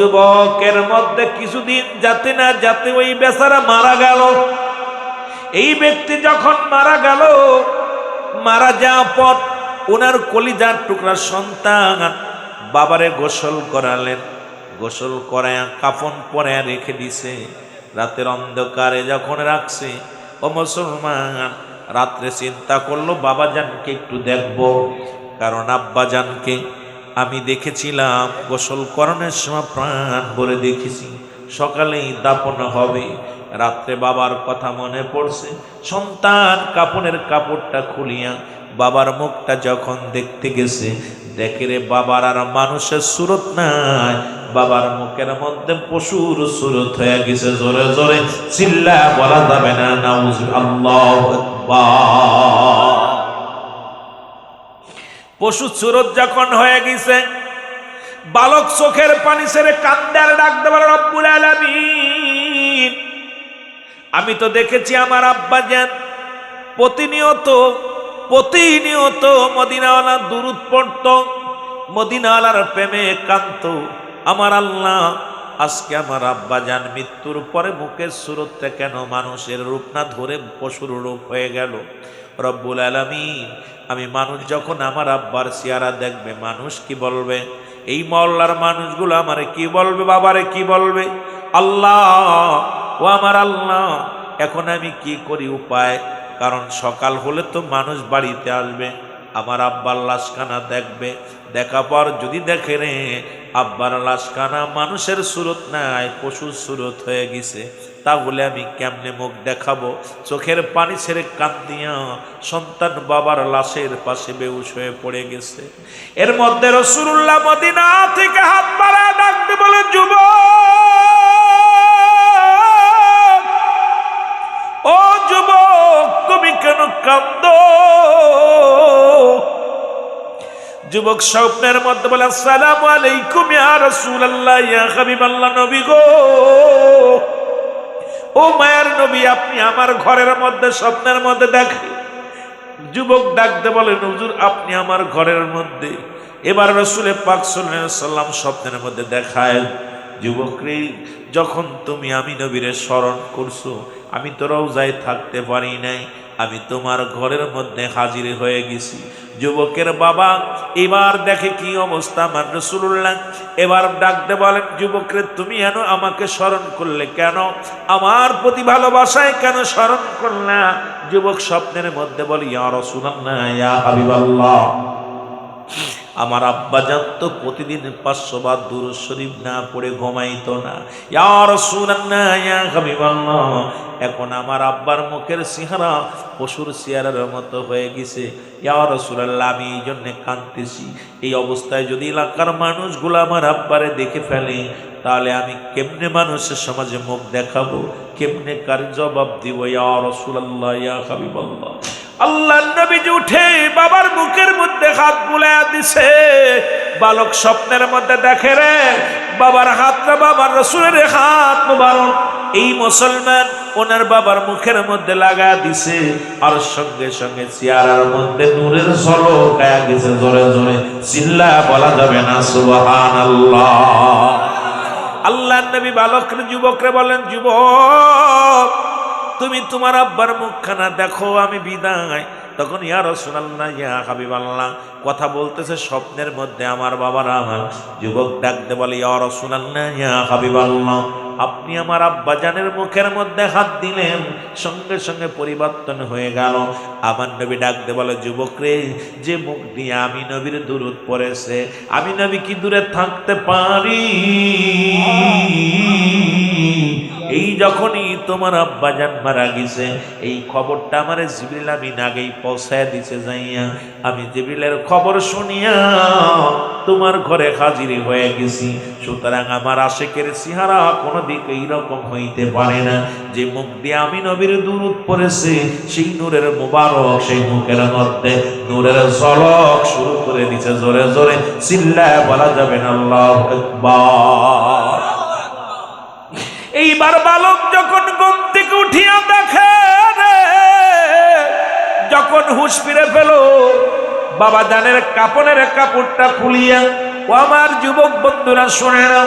যুবকের মধ্যে কিছুদিন যাতে না যাতে ওই বেচারা মারা গেল। এই ব্যক্তি যখন মারা গেল, মারা যাওয়ার পর ওনার কলিজার টুকরা সন্তান বাবারে গোসল করালেন, গোসল করায় কাফন পরে রেখে দিছে। রাতের অন্ধকারে যখন রাখছে, ও মুসলমান, রাত্রে চিন্তা করলো বাবাজানকে একটু দেখবো, কারণ আব্বাজানকে আমি দেখেছিলাম গোসল করানোর সময় প্রাণ ভরে দেখেছি, সকালেই দাপন হবে। রাত্রে বাবার কথা মনে পড়ছে, সন্তান কাপনের কাপড়টা খুলিয়া বাবার মুখটা যখন দেখতে গেছে, দেখে রে বাবার আর মানুষের সুরত নাই, বাবার মুখের মধ্যে পশুর সুরত হয়ে গেছে। জোরে জোরে চিল্লা বলা যাবে না নাউজ আল্লাহু আকবার। পশু সুরত যখন হয়ে গেছে, বালক চোখের পানি ছেড়ে কান্দে আর ডাকতে বলে, রব্বুল আলামিন, আমি তো দেখেছি আমার আব্বাজান প্রতিনিয়ত মদিনাওয়ালার দুরূদ পড়তো, মদিনাওয়ালার প্রেমে কাঁদতো। আমার আল্লাহ, আজকে আমার আব্বাজান মৃত্যুর পরে মুখের সুরতটা কেন মানুষের রূপ না ধরে পশুর রূপ হয়ে গেল? রব্বুল আলামিন, আমি মানুষ যখন আমার আব্বার চেহারা দেখবে, মানুষ কি বলবে? এই মহল্লার মানুষগুলো আমারে কি বলবে, বাবারে কি বলবে? আল্লাহ, ও আমার আল্লাহ, এখন আমি কি করি উপায়? কারণ সকাল হলে তো মানুষ বাড়িতে আসবে, আমার আব্বার লাশখানা দেখবে। দেখা পর যদি দেখে রে আব্বার লাশখানা মানুষের সুরত নাই, পশুর সুরত হয়ে গেছে, তাহলে আমি কেমনে মুখ দেখাবো? চোখের পানি ছেড়ে কান্দিয়া সন্তান বাবার লাশের পাশে বেহুশ হয়ে পড়ে গেছে। এর মধ্যে রাসূলুল্লাহ মদিনা থেকে হাত বাড়ায় ডাকতে বলে, যুবক, ও যুবক, তুমি কেন কাঁদো? যুবক স্বপ্নের মধ্যে বলে, আসসালামু আলাইকুম ইয়া রাসূলুল্লাহ, ইয়া হাবিবাল্লাহ, নবী গো, ও মায়ের নবী, আপনি আমার ঘরের মধ্যে স্বপ্নের মধ্যে দেখেন। যুবক ডাকতে বলেন, হুজুর, আপনি আমার ঘরের মধ্যে। এবার রাসূল পাক সাল্লাল্লাহু আলাইহি ওয়াসাল্লাম স্বপ্নের মধ্যে দেখায়, যুবকরে, যখন তুমি আমি নবীরে স্মরণ করছো, আমি তো রওজায় থাকতে পারি নাই, আমি তোমার ঘরের মধ্যে হাজির হয়ে গেছি। যুবকের বাবা এবার দেখে কি অবস্থা আমার রাসূলুল্লাহ। এবার ডাকতে বলেন, যুবকরে, তুমি কেন আমাকে স্মরণ করলে? কেন আমার প্রতি ভালোবাসায় কেন স্মরণ করলে? যুবক স্বপ্নের মধ্যে বলে, ইয়া রাসূলুল্লাহ, ইয়া হাবিবাল্লাহ, আমার আব্বাজান তো প্রতিদিন 500 বার দুরূদ শরীফ না পড়ে ঘুমাইতো না। ইয়া রাসূলুল্লাহ, ইয়া হাবিবাল্লাহ, এখন আমার আব্বার মুখের চেহারা পশুর চেহারার মতো হয়ে গেছে। ইয়া রাসূলুল্লাহ, আমি এই জন্যে কাঁদতেছি। এই অবস্থায় যদি এলাকার মানুষগুলো আমার আব্বারে দেখে ফেলে, তাহলে আমি কেমনে মানুষের সমাজে মুখ দেখাবো, কেমনে কার জবাব দিব? ইয়া রাসূলুল্লাহ, ইয়া হাবিবাল্লাহ। আল্লাহ নবীজি উঠে বাবার মুখের মধ্যে হাত বুলাইয়া দিছে। বালক স্বপ্নের মধ্যে দেখে রে বাবার হাতটা বাবার রাসূলের হাত মুবারক। এই মুসলমান ওনার বাবার মুখের মধ্যে লাগা দিছে, আর সঙ্গে সঙ্গে চেহারার মধ্যে নূরের ঝলক আয়া গেছে। জোরে জোরে চিল্লা বলা যাবে না সুবহানাল্লাহ। আল্লাহ নবী বালকরে, যুবকরে বলেন, যুবক, তুমি তোমার আব্বার মুখখানা দেখো, আমি বিদায়। তখন ইয়া রাসূলুল্লাহ, ইয়া হাবিবাল্লাহ কথা বলতেছে স্বপ্নের মধ্যে আমার বাবার আমার। যুবক ডাকতে বলে, ইয়া রাসূলুল্লাহ, ইয়া হাবিবাল্লাহ, আপনি আমার আব্বাজানের মুখের মধ্যে হাত দিলেন, সঙ্গে সঙ্গে পরিবর্তন হয়ে গেল। আমার নবী ডাকতে বলে, যুবক রে, যে মুখ দিয়ে আমি নবীর দুরূদ পড়েছে, আমি নবী কি দূরে থাকতে পারি? এই যখনই তোমার আব্বাজান মারা গেছে, এই খবরটা আমার জিবরিল আমিন আগেই পৌঁছায় দিছে যাইয়া। আমি জিবরিলের খবর শুনিয়া তোমার ঘরে হাজির হয়ে গেছি। সুতরাং আমার আশিকের চেহারা কোনো দিকে এইরকম হইতে পারে না। যে মুখ দিয়ে আমি নবীর দুরূদ পড়েছে, সেই নূরের মুবারক, সেই মুখের মধ্যে নূরের ঝলক শুরু করে দিছে। জোরে জোরে চিল্লায় বলা যাবে না আল্লাহু আকবার। এইবার বালক যখন ঘুম থেকে উঠিয়া দেখে, যখন হুঁশ ফিরে পেল, বাবা জানের কাপড়ের কাপড়টা খুলিয়া, ও আমার যুবক বন্ধুরা শুনে না,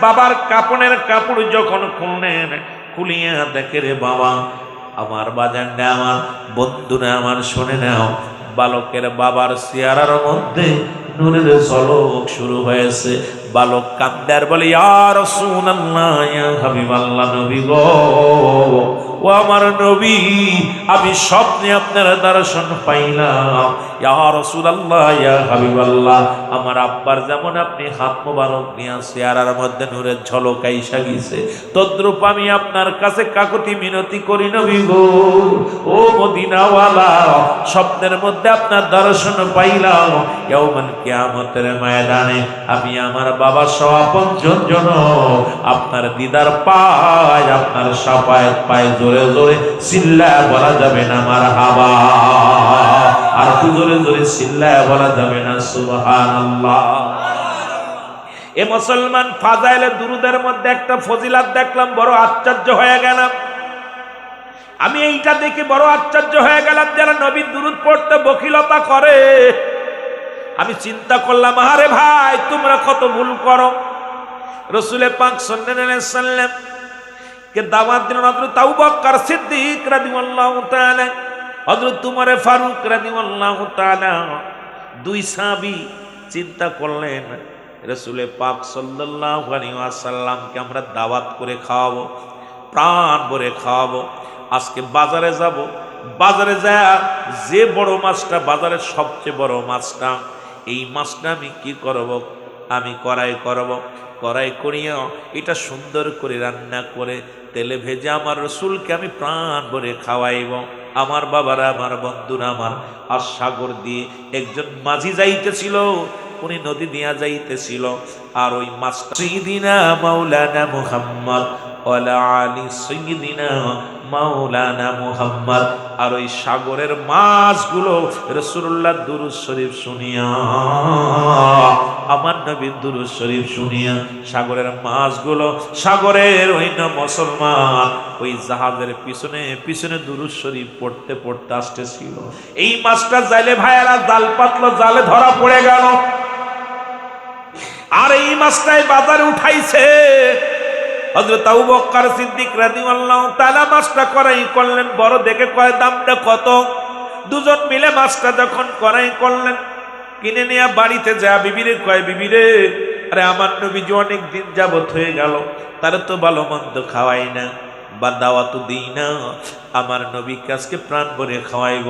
বাবার কাপড়ের কাপড় যখন খুললেন, খুলিয়া দেখে রে বাবা, আমার বাজানটা, আমার বন্ধুরা আমার শুনে নাও, বালকের বাবার চেহারার মধ্যে নূরের ঝলক শুরু হয়েছে। বালক কান্দার বলে, ইয়া রাসূলুল্লাহ, ইয়া হাবিবাল্লাহ, নবী গো, ও আমার নবী, আমি স্বপ্নে আপনার দর্শন পাইলাম। ইয়া রাসূলুল্লাহ, ইয়া হাবিবাল্লাহ, আমার আব্বার যেমন আপনি হাত মোবারক নিয়ে চেহারার মধ্যে নূরের ঝলক আইসা গেছে, তদ্রূপ আমি আপনার কাছে কাকুতি মিনতি করি নবী গো, ও মদিনাওয়ালা, স্বপ্নের মধ্যে আপনার দর্শন পাইলাম। ইয়াউমুল কিয়ামতের ময়দানে আমি আমার বাবা সহ আপনজন জন আপনার দিদার পায়, আপনার শাফায়াত পায়। জোরে জোরে চিল্লায়া বলা যাবে না মারহাবা, আর একটু জোরে জোরে চিল্লায়া বলা যাবে না সুবহানাল্লাহ। এ মুসলমান, ফাজাইলে দুরুদের মধ্যে একটা ফজিলাত দেখলাম, বড় আশ্চর্য হয়ে গেলাম। আমি এইটা দেখে বড় আশ্চর্য হয়ে গেলাম, যারা নবীর দুরুদ পড়তে বখিলতা করে। আমি চিন্তা করলাম, আরে ভাই, তোমরা কত ভুল করো। রাসূল পাক সাল্লাল্লাহু আলাইহি ওয়াসাল্লাম কে দাওয়াত দিলেন হযরত আবু বকর সিদ্দিক রাদিয়াল্লাহু তাআলা, হযরত উমর ফারুক রাদিয়াল্লাহু তাআলা, দুই সাহাবী চিন্তা করলেন, রাসূল পাক সাল্লাল্লাহু আলাইহি ওয়াসাল্লামকে আমরা দাওয়াত করে খাওয়াবো, প্রাণ ভরে খাওয়াবো। আজকে বাজারে যাব, বাজারে যায় যে বড় মাছটা, বাজারের সবচেয়ে বড় মাছটা, এই মাছটা আমি কি করব, আমি কড়াই করব, কড়াই করিয়া এটা সুন্দর করে রান্না করে তেলে ভেজে আমার রসুলকে আমি প্রাণ ভরে খাওয়াইব। আমার বাবারা, আমার বন্ধুরা আমার, আর সাগর দিয়ে একজন মাঝি যাইতেছিল, উনি নদী দিয়া যাইতেছিল, আর ওই মাছটা সাইয়্যিদিনা মাওলানা মুহাম্মদ ওয়ালা আলি সাইয়্যিদিনা মাওলানা মুহাম্মদ, আর ওই সাগরের মাছগুলো রাসূলুল্লাহ দুরূদ শরীফ শুনিয়া, আমার নবীর দুরূদ শরীফ শুনিয়া, সাগরের মাছগুলো, সাগরের ওই না মুসলমান ওই জাহাজের পিছনে পিছনে দুরূদ শরীফ পড়তে পড়তে আসতেছিল। এই মাছটা জালে ভাইয়েরা জাল পাতলো, জালে ধরা পড়ে গেল, আর এই মাছটাই বাজারে উঠাইছে। হযরত আবু বকর সিদ্দিক রাদিয়াল্লাহু তাআলা মাছটা কড়াই করলেন, বড় দেখে কয়, দামটা কত? দুজন মিলে মাছটা যখন কড়াই করলেন, কিনে নিয়ে বাড়িতে যা বিবিরে কয়, বিবিরে, আরে আমার নবীজি অনেক দিন যাবত হয়ে গেল, তার তো ভালো মন্দ খাওয়াই না বা দাওয়াত দিই না, আমার নবীকে আজকে প্রাণ ভরে খাওয়াইব,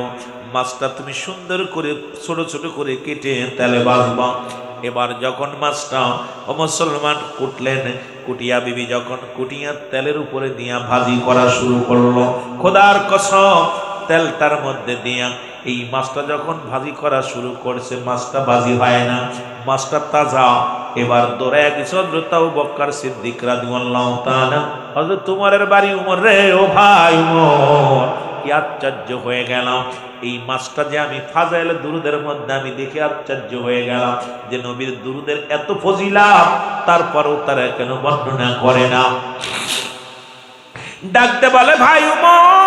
মাছটা তুমি সুন্দর করে ছোট ছোট করে কেটে তেলে ভাজবা। এবার যখন মাছটা ও মুসলমান কুটলেন, কুটিয়া বিবি যখন কুটিয়া তেলের উপরে দিয়া ভাজি করা শুরু করলো, খোদার কসম তেলটার মধ্যে দিয়া এই মাছটা যখন ভাজি করা শুরু করছে, মাছটা ভাজি হয় না, মাছটা তাজা। এবার দৌড়ায় গেছে হযরত আবু বকর সিদ্দিক রাদিয়াল্লাহু তাআলা, হযরত উমরের বাড়ি, উমর রে, ও ভাই উমর, কি আশ্চর্য হয়ে গেলাম, এই মাছটা যে আমি ফাজাইলে দুরুদের মধ্যে আমি দেখে আশ্চর্য হয়ে গেলাম যে নবীর দুরুদের এত ফজিলাত, তারপরেও তারা কেন বর্ণনা করে না। ডাকতে বলে, ভাই উমর,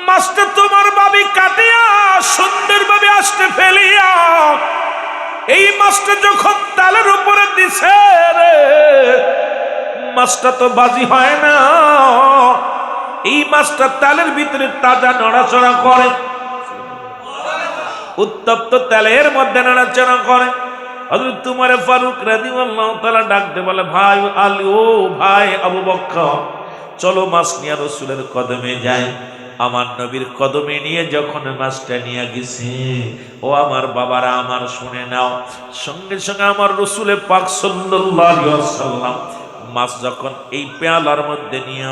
মাছটা তোমার ভাবি কাটিয়া সুন্দরভাবে আসতে ফেলিয়া এই মাছটা যখন তালের উপরে দিছে রে, মাছটা তো বাজি হয় না, এই মাছটা তালের ভিতরে তাজা নড়াচড়া করে, উত্তপ্ত তেলের মধ্যে নড়াচড়া করে। হযরত উমর ফারুক রাদিয়াল্লাহু তাআলা ডাকতে বলে, ভাই আলী, ও ভাই আবু বকর, চলো মাছ নিয়ে রাসূলের কদমে যাই। আমার নবীর কদমে নিয়ে যখন মাছটা নিয়ে গেছে, ও আমার বাবারা আমার শুনে নাও, সঙ্গে সঙ্গে আমার রাসূল পাক সাল্লাল্লাহু আলাইহি ওয়াসাল্লাম মাছ যখন এই পেয়ালার মধ্যে নিয়ে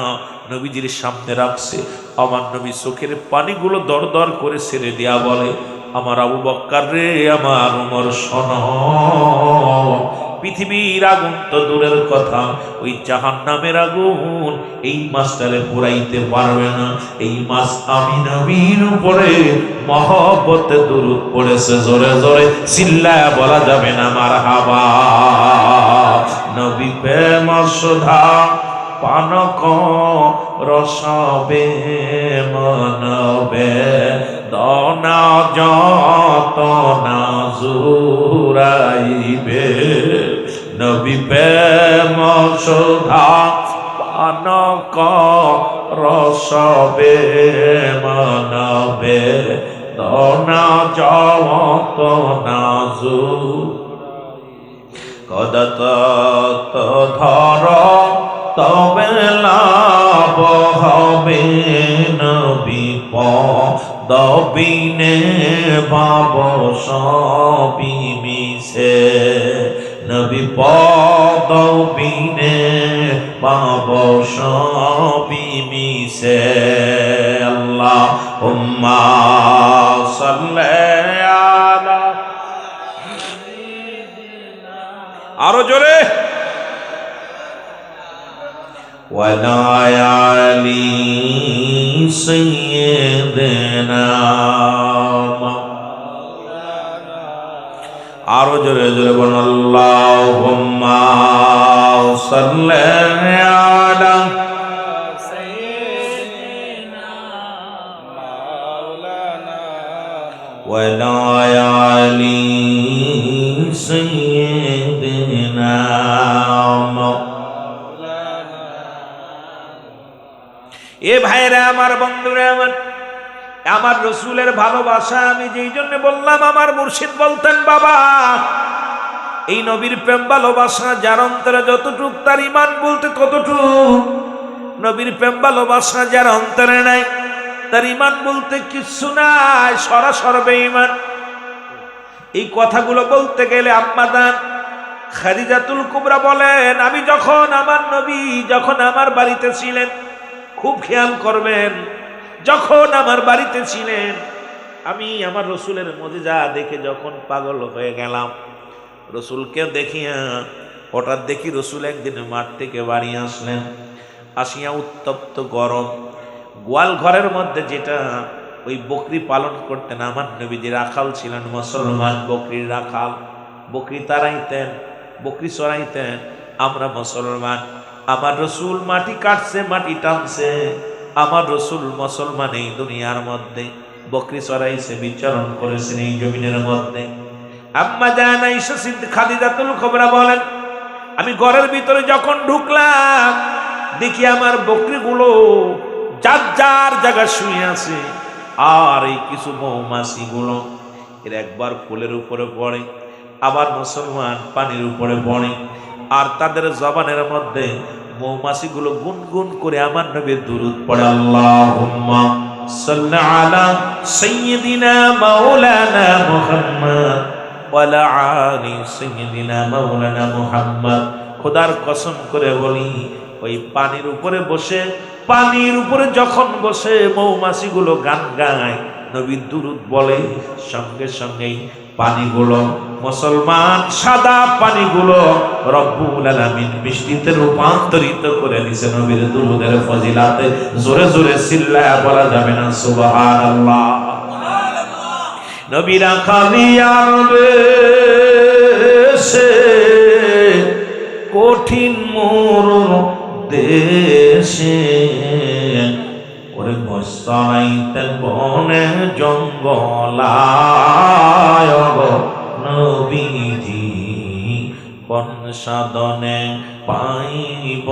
নবীজির সামনে রাখছে, আমার নবী চোখের পানিগুলো দর দর করে ছেড়ে দিয়া বলে, আমার আবু বকর রে, আমার উমর, শোনো, পৃথিবীর আগুন তো দূরের কথা, ওই জাহান্নামের আগুন এই মাছটারে পুরাইতে পারবে না। এই মাছ আমি নবীর উপরে মহব্বতে দুরূদ পড়েছে, জোরে জোরে চিল্লায়া বলা যাবে না মারহাবা। নবী প্রেম সুধা পানক রসবে মনবে দনা যত না জুরাইবে নবী প্রেম সুধা পানক রসবে মনবে দনা যত না কদত ধর তবে লাভ হবে নবী পদবিনে ভাব সবই মিশে নবী পদবিনে ভাব সবই মিশে আল্লাহুম্মা সাল্লি আলা আরো জোরে ওয়ালা আলি সাইয়্যিদিনা আরো জোরে জোরে বলুন আল্লাহুম্মা সাল্লি আলা সাইয়্যিদিনা মাওলানা ওয়ালা আলি সাইয়্যিদিনা এ ভাইরা আমার, বন্ধুরা আমার, আমার রসুলের ভালোবাসা আমি যেই জন্য বললাম, আমার মুর্শিদ বলতেন বাবা এই নবীর প্রেম ভালোবাসা যার অন্তরে যতটুক তার ইমান বলতে ততটুক। নবীর প্রেম ভালোবাসা যার অন্তরে নাই তার ইমান বলতে কিছু নাই, সরাসর বেঈমান। এই কথাগুলো বলতে গেলে আম্মাজান খাদিজাতুল কুবরা বলেন, আমি যখন আমার নবী যখন আমার বাড়িতে ছিলেন, খুব খেয়াল করবেন, যখন আমার বাড়িতে ছিলেন আমি আমার রসুলের মুজিজা দেখে যখন পাগল হয়ে গেলাম। রসুলকে দেখিয়া হঠাৎ দেখি রসুল একদিন মাঠ থেকে বাড়ি আসলেন, আসিয়া উত্তপ্ত গরম গোয়াল ঘরের মধ্যে যেটা ওই বকরি পালন করতেন আমার নবীজি, রাখাল ছিলেন মুসলমান, বকরির রাখাল, বকরি তাড়াইতেন, বকরি চড়াইতেন। আমরা মুসলমান, আমার রসুল মাটি কাটছে, মাটি টানছে, আমার রসুল মুসলমান এই দুনিয়ার মধ্যে বকরি চড়াইছে, বিচরণ করেছেন এই জমিনের মধ্যে। আম্মা জান আয়েশা সিদ্দিকা খাদিজাতুল কুবরা বলেন, আমি ঘরের ভিতরে যখন ঢুকলাম দেখি আমার বকরিগুলো যার যার জায়গা শুয়ে আছে, আর এই কিছু মৌমাছি গুলো এর একবার ফুলের উপরে পড়ে, আবার মুসলমান পানির উপরে পড়ে, আর তাদের জবানের মধ্যে মৌমাছি গুলো গুনগুন করে আমার নবীর দুরূদ পড়ে, আল্লাহুম্মা সাল্লি আলা সাইয়্যিদিনা মাওলানা মুহাম্মদ ওয়া আলা আলি সাইয়্যিদিনা মাওলানা মুহাম্মদ। খোদার কসম করে বলি, ওই পানির উপরে বসে, পানির উপরে যখন বসে মৌমাছি গুলো গান গায়, নবীর দুরূদ বলে, সঙ্গে সঙ্গেই পানিগুলো মুসলমান সাদা পানিগুলো রব্বুল আলামিন বৃষ্টিতে রূপান্তরিত করে দিয়েছে নবীর দুরূদের ফজিলাতে। জোরে জোরে চিল্লায়া বলা যাবে না সুবহানাল্লাহ। নবীরা খালি আরবে সে কঠিন মরুর দেশে ওরে বসাইতেন বনে জঙ্গলায় নবীজি, কোন সাধনে পাইব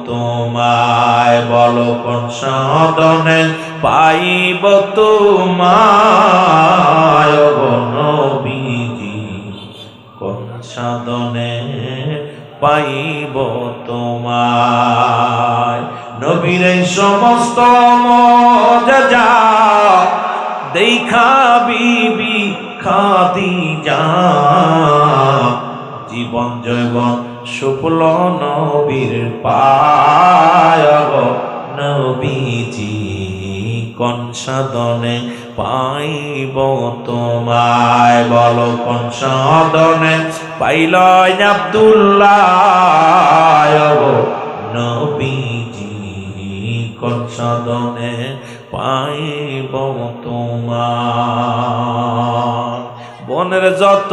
তোমায়, বলো কোন সাধনে পাইব তোমায় নবীজি, কোন সাধনে পাইব তোমায়। নবীর এই সমস্ত মুজিজা দেখা বিবি খাদিজা, জীবন জৈবন শুক্ল নবীর পায় নবীজি, কোন সাধনে পাইব তোমায়, বলো কোন সাধনে পাইল আব্দুল্লাহ নবীজি, কোন সাধনে পাইব তোমার। বনের যত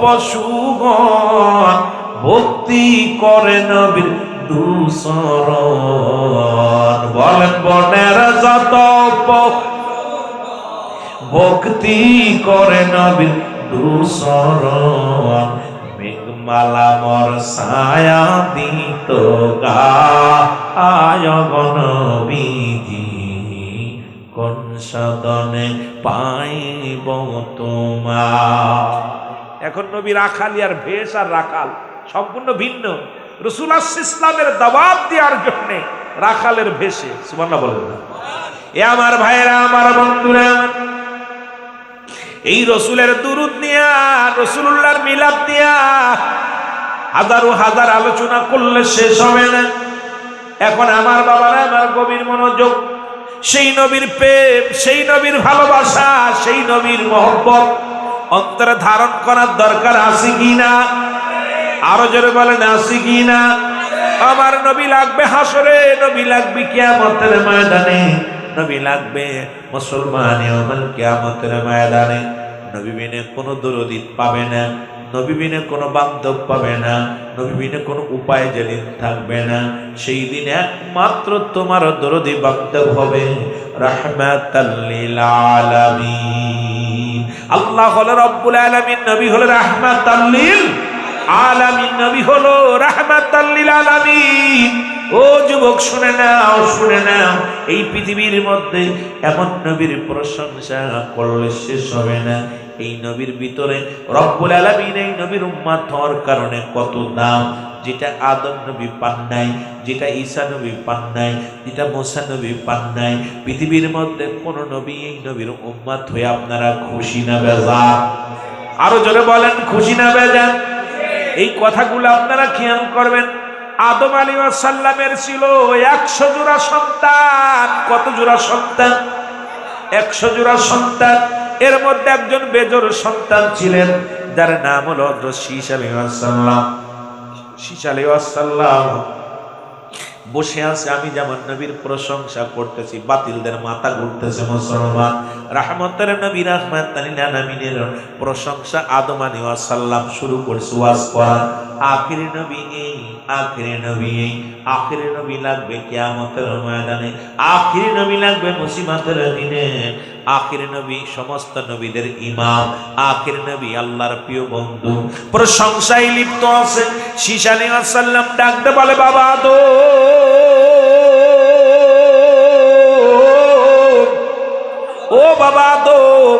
পশুগণ ভক্তি করে নবীর দুসরণ। বলেন বনের যত ভক্তি করে নবীর দুসরণ, মেঘমালা মর ছায়া দিত গায়গণ নবীজি, কোন সদনে পাইব তোমার। এখন নবী রাখালি আর ভেষ আর রাখাল সম্পূর্ণ ভিন্ন। রাসূল ইসলামের দাওয়াত দেওয়ার জন্য রাখালের ভেষে, সুবহানাল্লাহ বলেন না। এ আমার ভাইরা, আমার বন্ধুরা, এই রসুলের দুরূদ নিয়া, রসুলুল্লাহর মিলাদ নিয়া হাজারো হাজার আলোচনা করলে শেষ হবে না। এখন আমার বাবারা, আমার গভীর মনোযোগ, সেই নবীর প্রেম, সেই নবীর ভালোবাসা, সেই নবীর মহব্বত অন্তরে ধারণ করার দরকার আছে কিনা? আরো জোরে বলেন আছে কিনা? আমার নবী লাগবে হাসরে, নবী লাগবে কিয়ামতের ময়দানে, নবী লাগবে মুসলমান ইয়াউমুল কিয়ামতের ময়দানে। নবী বিনে কোনো দরদি পাবে না, নবী বিনে কোনো বান্ধব পাবে না, নবী বিনে কোনো উপায় যেদিন থাকবে না, সেই দিন একমাত্র তোমার দরদি বান্ধব হবে রাহমাতাল লিল আলামিন। আল্লাহ হলো রব্বুল আলামিন, নবী হলো রাহমাতাল লিল আলামিন, নবী হলো রাহমাতাল লিল আলামিন। ও যুবক শুনে নাও, শুনে নাও, এই পৃথিবীর মধ্যে এমন নবীর প্রশংসা করলে শেষ হবে না। এই নবীর ভিতরে রব্বুল আলামিন এই নবীর উম্মত হওয়ার কারণে কত দাম, যেটা আদম নবী পান নাই, যেটা ঈসা নবী পান নাই, যেটা মুসা নবী পান নাই। পৃথিবীর মধ্যে কোন নবী এই নবীর উম্মত হয়ে আপনারা খুশি না বেজার? আরো জোরে বলেন খুশি না বেজার? এই কথাগুলো আপনারা খেয়াল করবেন। আদম আলাইহিস সালামের ছিল 100 জোড়া সন্তান। কত জোড়া সন্তান? 100 জোড়া সন্তান। এর মধ্যে একজন বেজোড় সন্তান ছিলেন, যার নাম হলো শীশ আলাইহিস সালাম। শীশ আলাইহিস সালাম বসে আছে, আমি যেমন নবীর প্রশংসা করতেছি, বাতিলদের মাথা ঘুরতেছে। মুসলমান, রাহমতের নবী রাহমাতাল লিল আলামিনের প্রশংসা আদম আলাইহিস সালাম শুরু করছে ওয়াজ করা। আখিরি নবী এই, আখিরি নবী এই, আখিরি নবী লাগবে কিয়ামতের ময়দানে, আখিরি নবী লাগবে মুসিবতের দিনে, আখিরি নবী সমস্ত নবীদের ইমাম, আখিরি নবী আল্লাহর প্রিয় বন্ধু। প্রশংসায় লিপ্ত আছে। শীশ আলাইহিস সালাম ডাকতে বলে, বাবা ও বাবা আদম,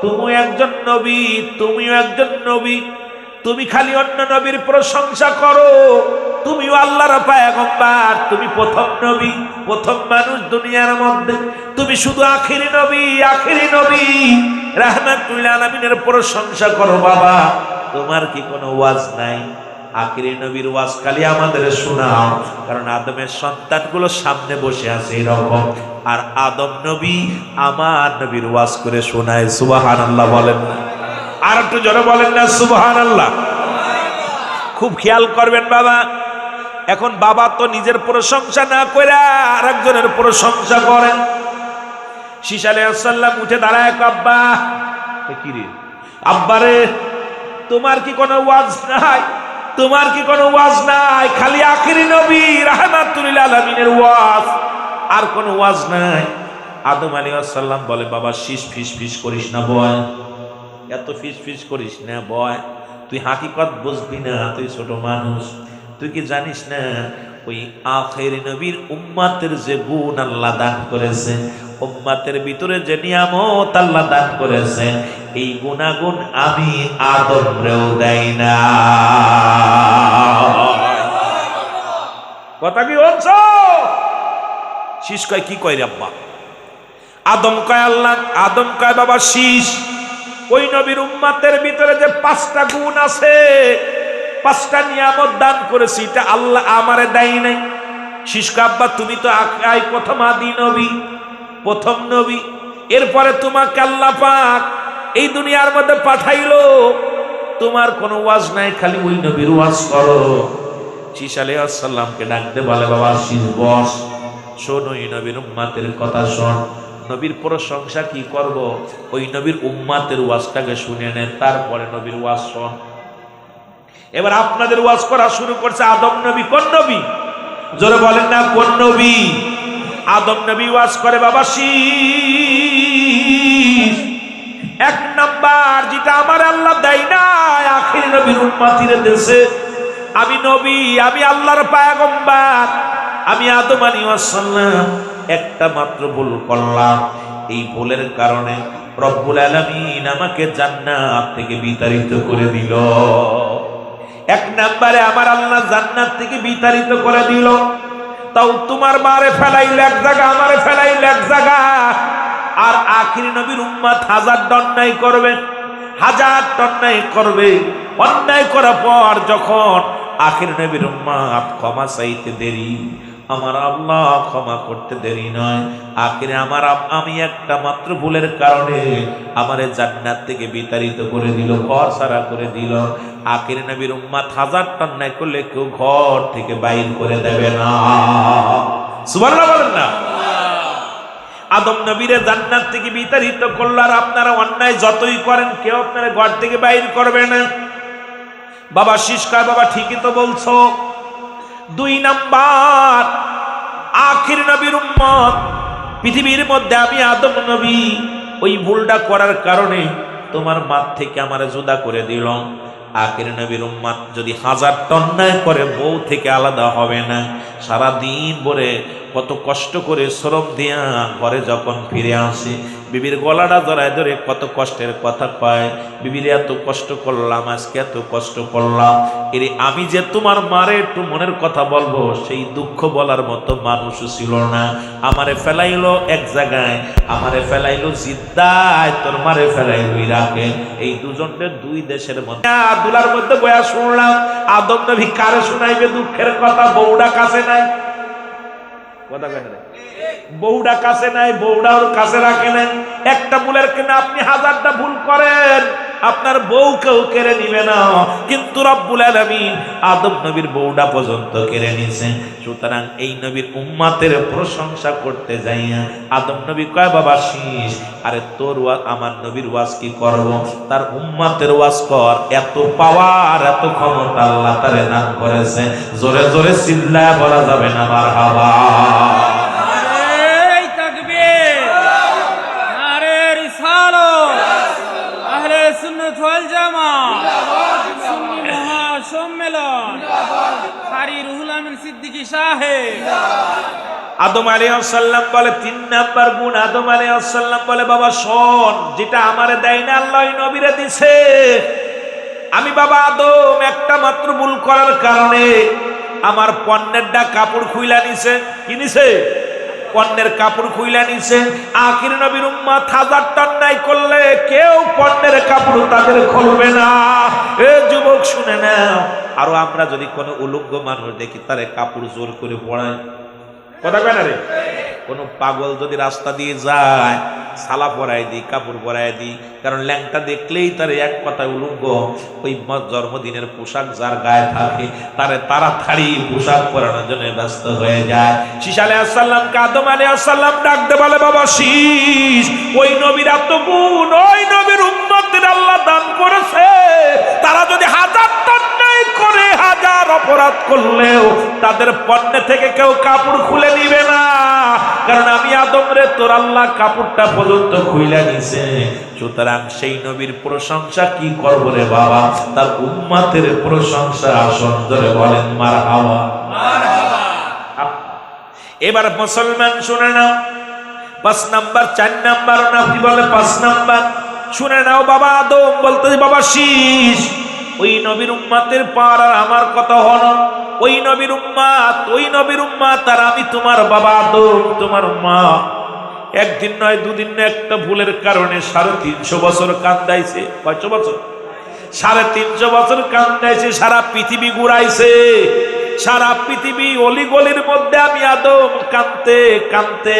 তুমি একজন নবী, তুমিও একজন নবী। তুমি খালি অন্য নবীর প্রশংসা করো, তুমিও আল্লাহর পয়গম্বর, তুমি প্রথম নবী, প্রথম মানুষ দুনিয়ার মধ্যে, তুমি শুধু আখিরি নবী, আখিরি নবী রাহমাতুল লিল আলামিনের প্রশংসা করো। বাবা, তোমার কি কোনো ওয়াজ নাই? আখিরি নবীর ওয়াজ খালি আমাদের শোনাও, কারণ আদমের সন্তানগুলো সামনে বসে আছে এরকম, আর আদম নবী আমার নবীর ওয়াজ করে শোনায়। সুবহানাল্লাহ বলেন না? আর একটু জোরে বলেন না সুবহানাল্লাহ? খুব খেয়াল করবেন বাবা। এখন বাবা তো নিজের প্রশংসা না করে আরেকজনের প্রশংসা করেন। শীশ আলাইহিস সালাম উঠে দাঁড়ায়, আব্বা, কি রে আব্বারে, তোমার কি কোনো ওয়াজ নাই? তোমার কি কোনো ওয়াজ নাই? খালি আখিরি নবী রাহমাতুল লিল আলামিনের ওয়াজ, আর কোনো ওয়াজ নাই। আদম আলাইহিস সালাম বলে, বাবা শীষ ফিস ফিস করিস না, বয়, এত ফিস ফিস করিস না, বয়, তুই হাকিকত বুঝবি না, তুই ছোট মানুষ, তুই কি জানিস না ওই আখিরি নবীর উম্মতের যে গুণ আল্লাহ দান করেছে, উম্মতের ভিতরে যে নিয়ামত আল্লাহ দান করেছে, এই গুণাগুণ আমি আদমরেও দেই না। কথা কি বলছ? শীষ কয়, কি কয় রে আব্বা? আদম কয় আল্লাহ, আদম কয় বাবা শীষ, ওই নবীর উম্মতের ভিতরে যে 5টা গুণ আছে, 5টা নিয়ামত দান করেছি, এটা আল্লাহ আমারে দেয় নাই। শীষ কয়, আব্বা তুমি তো প্রথম আদি নবী, প্রথম নবী, এরপরে তোমাকে আল্লাহ পাক এই দুনিয়ার মধ্যে পাঠাইলো, তোমার কোনো ওয়াজ নাই, খালি ওই নবীর ওয়াজ করো। শীশ আলাইহিস সালামকে ডাকতে বলে, বাবা শীষ বস, শোন ওই নবীর উম্মতের কথা শোন। নবীর প্রশংসা কি করব, ওই নবীর উম্মতের ওয়াজটাকে শুনে নেন, তারপরে নবীর ওয়াজ শোন। এবার আপনাদের ওয়াজ করা শুরু করছে আদম নবী। কোন নবী? জোরে বলেন না কোন নবী? আদম নবী ওয়াজ করে বাবা শীষ, এক নাম্বার যেটা আমার আল্লাহ দেয় না আখির নবীর উম্মতির দেশে, আমি নবী, আমি আল্লাহর পয়গম্বর, আমি আদম আলাইহিস সালাম একটা মাত্র ভুল করলাম, এই ভুলের কারণে রব্বুল আলামিন আমাকে জান্নাত থেকে বিতাড়িত করে দিল। এক নম্বরে আমার আল্লাহ জান্নাত থেকে বিতাড়িত করে দিল, তাও তোমার মারে ফেলাইল এক জায়গা, আমারে ফেলাইল এক জায়গা। আর আখির নবীর উম্মত 1000 অন্যায় করবে, 1000 অন্যায় করবে। অন্যায় করার পর যখন আখির নবীর উম্মত ক্ষমা চাইতে দেরি, আমার আল্লাহ ক্ষমা করতে দেরি নয়। আখিরে আমি একটা মাত্র ভুলের কারণে আমারে জান্নাত থেকে বিতাড়িত করে দিল, ঘর ছাড়া করে দিল। আখিরে নবীর উম্মত 1000 অন্যায় করলে কেউ ঘর থেকে বাইর করে দেবে না। সুবহানাল্লাহ বলেন না? আদম নবীরে জান্নাত থেকে বিতাড়িত করল, আর আপনারা অন্যায় যতই করেন কেউ আপনারা ঘর থেকে বাইর করবে না। বাবা শীষ কয় বাবা ঠিকই তো বলছো। 2 নাম্বার, আখির নবীর উম্মত পৃথিবীর মধ্যে আমি আদম নবী, ওই ভুলটা করার কারণে তোমার মাঠ থেকে আমারে জুদা করে দিল। আখির নবীর উম্মত যদি 1000 অন্যায় করে বউ থেকে আলাদা হবে না। সারা দিন ভরে কত কষ্ট করে শ্রম দিয়া ঘরে যখন ফিরে আসে, বিবির গলাটা জড়ায় ধরে কত কষ্টের কথা পায়, বিবির এত কষ্ট করলাম, আজকে এত কষ্ট করলাম, এর আমি যে তোমার মারে একটু মনের কথা বলবো সেই দুঃখ বলার মতো মানুষ ছিল না। আমারে ফেলাইলো এক জায়গায়, আমারে ফেলাইলো জিদ্দায়, তোর মারে ফেলাইলো ইরাকে। এই দুজনের 2 দেশের মধ্যে দুলার মধ্যে বয়া শুনলাম আদম নবী কারে শুনাইবে দুঃখের কথা? বউডা কাছে নাই, কথা কেন রে? বউডা কাছে নাই, বউডা ওর কাছে রাখে নেন। একটা ভুলের কিনা আপনি 1000টা ভুল করেন, আপনার বউ কেউ কেড়ে নিবে না, কিন্তু রব্বুল আলামিন আদম নবীর বউডা পর্যন্ত কেড়ে নিয়েছেন। সুতরাং এই নবীর উম্মতের প্রশংসা করতে যাইয়া আদম নবী কয় বাবা শীষ, আরে তোর ওয়াজ আমার নবীর ওয়াজ কি করব, তার উম্মতের ওয়াজ কর। এত পাওয়ার এত ক্ষমতা আল্লাহ তারে দান করেছে, জোরে জোরে চিল্লায় বলা যাবে না মারহাবা। আদম আলাইহিস সালাম বলে 3 নাম্বার গুণ, আদম আলাইহিস সালাম বলে বাবা শোন, যেটা আমারে দেয় না আল্লাহ ওই নবীরে দিছে। আমি বাবা আদম একটা মাত্র ভুল করার কারণে আমার পণ্যেরটা কাপড় খুইলা নিছে। কি নিছে? পণ্যের কাপড় খুইলা নিছে। আখির নবীর উম্মত 1000 অন্যায় করলে কেউ পণ্যের কাপড় তাদের খুলবে না। এ যুবক শুনে নাও, আরো আমরা যদি কোনো উলঙ্গ মানুষ দেখি তারে কাপড় জোর করে পরাই, কথা কয় না রে? কোনো পাগল যদি রাস্তা দিয়ে যায় সালা পরাই দিই, কাপড় পরাই দিই, কারণ ল্যাংটা দেখলেই তার এক কথায় উলঙ্গ। ওই জন্মদিনের পোশাক যার গায়ে থাকে তারে তাড়াতাড়ি পোশাক পরানোর জন্য ব্যস্ত হয়ে যায়। শীষ আলাইহিস সালামকে আদম আলাইহিস সালাম ডাকতে বলে বাবা শীষ, ওই নবীর এত গুণ, ওই নবীর উম্মতদের আল্লাহ দান করেছে, তারা যদি 1000 অন্যায় করে 1000 অপরাধ করলেও তাদের পণ্য থেকে কেউ কাপড় খুলে নিবে না, কারণ আমি আদম রে তোর আল্লাহ কাপড়টা পর্যন্ত খুইলা নিছে। সুতরাং সেই নবীর প্রশংসা কি করব রে বাবা, তার উম্মতের প্রশংসা আসন ধরে বলেন মারহাবা মারহাবা। এবার মুসলমান শুনে নাও, 5 নাম্বার 4 নাম্বার না কি বলে 5 নাম্বার শুনে নাও। বাবা আদম বলতে বাবা শীষ, ওই নবীর উম্মতের পার আর আমার কথা হলো, ওই নবীর উম্মত আর আমি তোমার বাবা আদম তোমার মা, একদিন নয় দুদিন নয়, একটা ভুলের কারণে 350 বছর কান্দাইছে। কয়শো বছর? 350 বছর কান্দাইছে, সারা পৃথিবী ঘুরাইছে, সারা পৃথিবী অলিগলির মধ্যে আমি আদম কাঁদতে কাঁদতে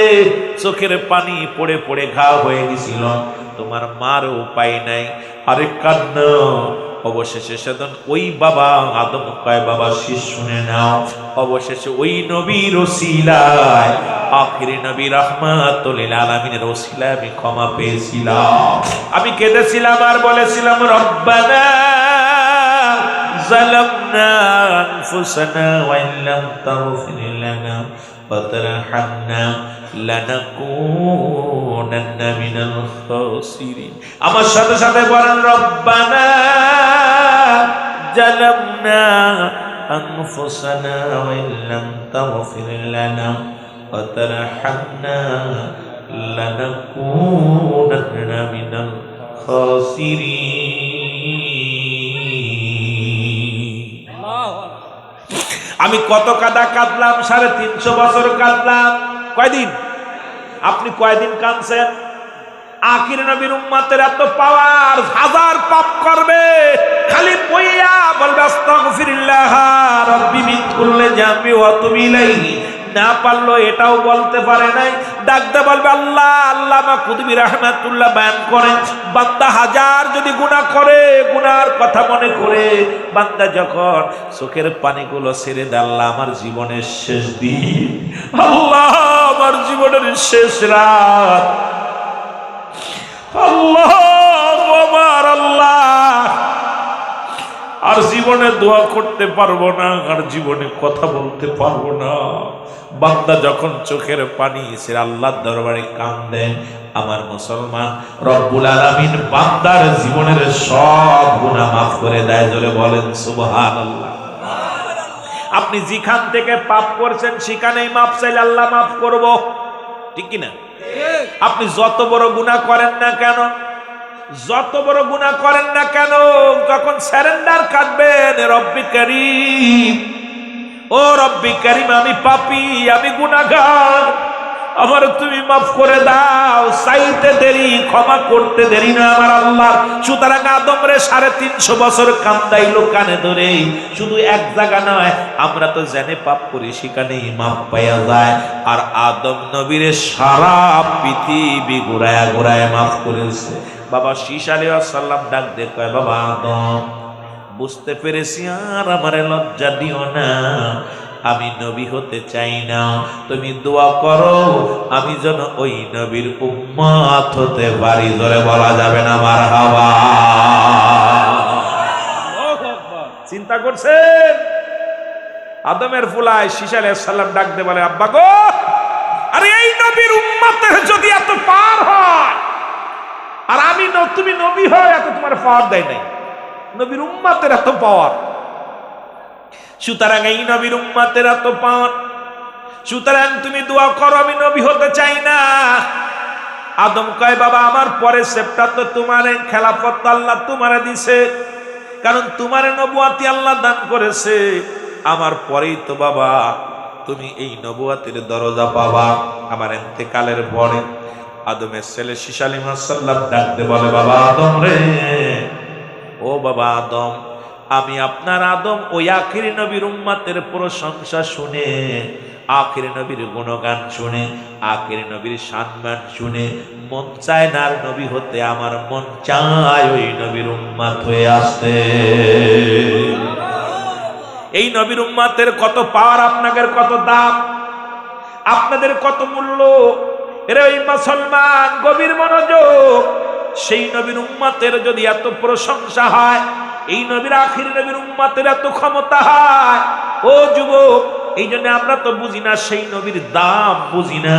চোখের পানি পড়ে পড়ে ঘা হয়ে গেছিল। তোমার মার উপায় নাই, আরে কান্না। অবশেষে সেদিন ওই বাবা আদম কয় বাবা শীষ শুনে নাও, অবশেষে ওই নবীর ওসিলায় আখিরি নবী রাহমাতুল লিল আলামিনের ওসিলায় আমি ক্ষমা পেয়েছিলাম। আমি কেঁদেছিলাম আর বলেছিলাম রব্বানা যালামনা আনফুসানা ওয়া ইল্লাম তাগফির লানা ওয়া তারহামনা লানাকুনান্না মিনাল খাসিরিন। আমার সাথে সাথে বলেন রব্বানা যালামনা আনফুসানা ওয়া ইল্লাম তাগফির লানা ওয়া তারহামনা লানাকুনান্না মিনাল খাসিরিন। আমি কত কাদা কাঁদলাম, 350 বছর কাঁদলাম। কয়দিন? আপনি কয়দিন কাঁদছেন? আখির নবীর উম্মতের এত পাওয়ার, হাজার পাপ করবে খালি বইয়া বলবে আস্তাগফিরুল্লাহ রাব্বি মিন কুল্লি জামি ওয়া তুবু ইলাইহি। না পারলো এটাও বলতে পারে নাই, ডাকতে বলবে আল্লাহ। আল্লামা কুতুবী রাহমাতুল্লাহ বয়ান করেন, বান্দা হাজার যদি গুনাহ করে, গুনার কথা মনে করে বান্দা যখন চোখের পানিগুলো ছেড়ে দেয়, আল্লাহ আমার জীবনের শেষ দিন, আল্লাহ আমার জীবনের শেষ রাত, আল্লাহ আমার আল্লাহ আর জীবনে দোয়া করতে পারবো না, আর জীবনে কথা বলতে পারবো না। বান্দা যখন চোখের পানি ছেড়ে আল্লাহর দরবারে কাঁদে, আমার মুসলমান রব্বুল আলামিন বান্দার জীবনের সব গুনাহ মাফ করে দেয়। জোরে বলেন সুবহানাল্লাহ। আপনি যেখান থেকে পাপ করছেন সেখানেই মাফ চাইলে আল্লাহ মাফ করব, ঠিক কি না? আপনি যত বড় গুনাহ করেন না কেন, যত বড় গুনাহ করেন না কেন, যখন সারেন্ডার কাটবেন রব্বি করিম, ও রব্বি করিম আমি পাপী, আমি গুনাহগার, আমার তুমি মাফ করে দাও, চাইতে দেরি ক্ষমা করতে দেরি না আমার আল্লাহ। সুতরাং আদম রে 350 বছর কান্দাইলো কানে ধরে, শুধু এক জায়গা নয়, আমরা তো জেনে পাপ করি সেখানেই মাফ পাইয়া যায়। আর আদম নবীরে সারা পৃথিবী ঘুরায়া ঘুরায় মাফ করেছে। বাবা শীষ আলাইহিস সালাম ডাক দিয়ে কয়, বাবা আদম বুঝতে পেরেছি, আর আমারে লজ্জা দিও না, আমি নবী হতে চাই না, তুমি দোয়া করো আমি যেন ওই নবীর উম্মত হতে পারি। জোরে বলা যাবে না মারহাবা। চিন্তা করছেন? আদমের ফুলায় শীষ আলাইহিস সালাম ডাক দিয়ে বলে, আব্বা গো, আরে এই নবীর উম্মতের যদি এত পার হয়, আর আমি তুমি নবী হয়, এত তোমার পাওয়ার দেয় নাই, নবীর উম্মতের এত পাওয়ার। সুতরাং এই নবীর উম্মতের এত পাওয়ার, সুতরাং তুমি দোয়া করো আমি নবী হতে চাই না। আদম কয়, বাবা আমার পরে সেপটা তো তোমারে, খেলাফত আল্লাহ তোমারে দিছে, কারণ তোমারে নবুয়াতি আল্লাহ দান করেছে, আমার পরেই তো বাবা তুমি এই নবুয়াতের দরজা পাবা আমার ইন্তেকালের পরে। আদমের ছেলে শীষ আলাইহিস সালাম ডাকতে বলে, বাবা আদম রে, ও বাবা আদম, আমি আপনার আদম ওই আখির নবীর উম্মতের প্রশংসা শুনে, আখির নবীর গুণগান শুনে, আখির নবীর সম্মান শুনে মন চায় না আর নবী হতে, আমার মন চায় ওই নবীর উম্মত হয়ে আসতে। এই নবীর উম্মতের কত পাওয়ার, আপনাদের কত দাম, আপনাদের কত মূল্য। এরা ওই মুসলমান গভীর মনোযোগ, সেই নবীর উম্মতের যদি এত প্রশংসা হয়, এই নবীর আখির নবীর উম্মতের এত ক্ষমতা হয়, ও যুবক, এই জন্য আমরা তো বুঝি না সেই নবীর দাম, বুঝি না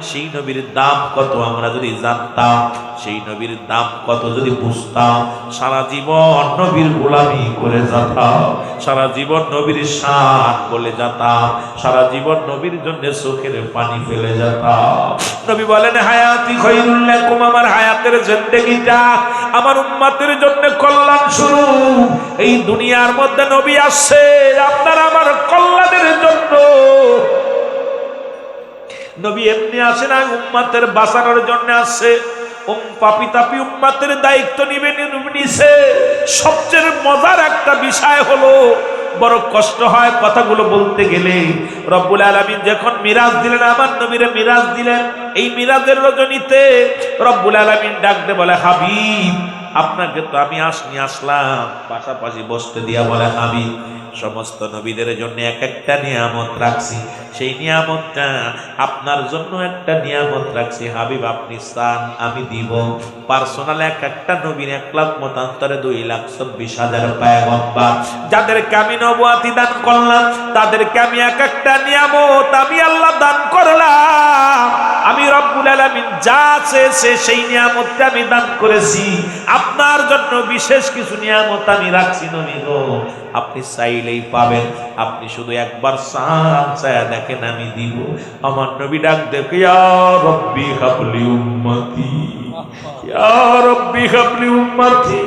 সেই নবীর দাম কত। আমরা যদি জানতাম সেই নবীর দাম কত, যদি বুঝতাম, সারা জীবন নবীর গোলামি করে যেতাম, সারা জীবন নবীর শান বলে যেতাম, সারা জীবন নবীর জন্য চোখের পানি ফেলে যেতাম। নবী বলেন, হায়াতি খায়রুল লাকুম, আমার হায়াতের জিন্দেগিটা আমার উম্মতের জন্য কল্যাণ শুরু। এই দুনিয়ার মধ্যে নবী আসছে আপনার আমার কল্যাণের জন্য। নবী এমনি আসে না, উম্মতের বাঁচানোর জন্য আসছে। পাপি তাপি উম্মতের দায়িত্ব নিছে। সবচেয়ে মজার একটা বিষয় হলো, বড় কষ্ট হয় কথাগুলো বলতে গেলে, রব্বুল আলামিন যখন মিরাজ দিলেন, আমার নবীরে মিরাজ দিলেন, এই মিরাজের রজনীতে রব্বুল আলামিন ডাকতে বলে, হাবিব আপনাকে তো আমি আসলাম, পাশাপাশি বসতে দিয়া বলে, হাবিব সমস্ত নবীদের জন্য এক একটা নিয়ামত রাখছি, সেই নিয়ামতটা আপনার জন্য একটা নিয়ামত রাখছি হাবিব, আপনি চান আমি দিব। পার্সোনাল এক একটা নবীর 1 লাখ মতান্তরে 2,26,000 পয়গম্বর, যাদেরকে আমি নবুয়তি দান করলাম, তাদেরকে আমি এক একটা নিয়ামত আমি আল্লাহ দান করলাম। আমি রব্বুল আলামিন যা চেয়েছে সেই নিয়ামতটা আমি দান করেছি। আপনার জন্য বিশেষ কিছু নিয়ামত আমি রাখছি নবী গো, আপনি চাইলেই পাবেন, আপনি শুধু একবার চায়া দেখেন আমি দিব। আমার নবী ডাক দেখে, ইয়া রব্বি হাবলি উম্মতি, ইয়া রব্বি হাবলি উম্মতি।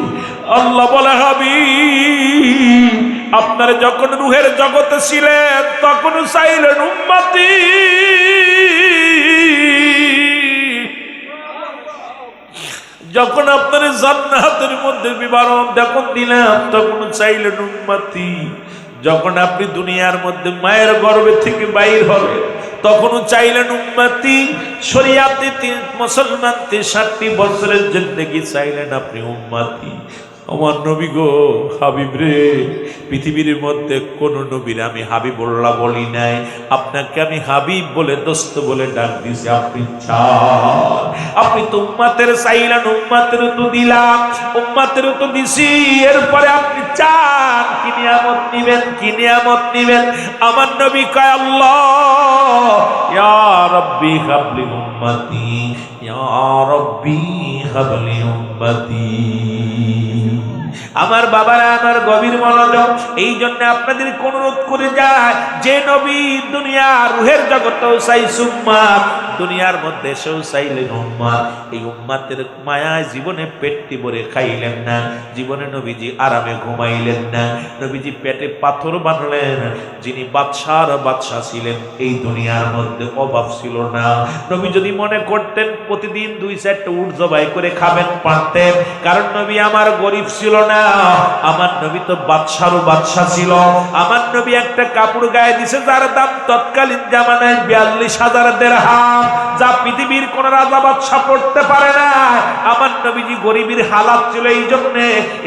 আল্লাহ বলে, হাবিব আপনার যখন রূহের জগতে ছিলেন তখন চাইলেন উম্মতি, যখন আপনার জান্নাতের মধ্যে বিবরণ যখন দিলাম তখন চাইলেন উম্মতি, যখন আপনি দুনিয়ার মধ্যে মায়ের গর্ভে থেকে বাইর হলেন তখনও চাইলেন উম্মতি, শরীয়তে মুসলমানতে 60 বছরের জিন্দেগি চাইলেন আপনি উম্মতি। আমার নবী গো, হাবিব রে, পৃথিবীর মধ্যে কোন নবীর আমি হাবিবুল্লাহ বলি নাই, আপনাকে আমি হাবিব বলে দোস্ত বলে ডাক দিছি। আপনি চান, আপনি তো উম্মতের চাইলেন, উম্মতের তো দিলাম, উম্মতের তো দিছি, এরপরে আপনি চান কি নিয়ামত নিবেন, কি নিয়ামত নিবেন? আমার নবী কয়, আল্লাহ ইয়া রব্বি হাবলি উম্মতি, ইয়া রব্বি হাবলি উম্মতি। আমার বাবারা, আমার গভীর মনোযোগ, এই জন্য আপনাদের অনুরোধ করে যায়, যে নবী দুনিয়া রুহের জগতেও চাই উম্মত, দুনিয়ার মধ্যে এসেও চাইলেন উম্মত। এই উম্মতের মায়ায় জীবনে পেটটি ভরে খাইলেন না, জীবনে নবীজি আরামে ঘুমাইলেন না, নবীজি পেটে পাথর বাঁধলেন। যিনি বাদশার বাদশাহ ছিলেন, এই দুনিয়ার মধ্যে অভাব ছিল না। নবী যদি মনে করতেন প্রতিদিন 2-4টা উট জবাই করে খাবেন পারতেন, কারণ নবী আমার গরিব ছিল না, আমার নবী তো বাদশারও বাদশা ছিল। আমার নবী একটা কাপড় গায়ে দিছে যার দাম তৎকালীন জামানায় 42,000 দিরহাম, যা পৃথিবীর কোন রাজা বাদশা পড়তে পারে না। আমার নবীজি গরিবের হালাত ছিল, এই জন্য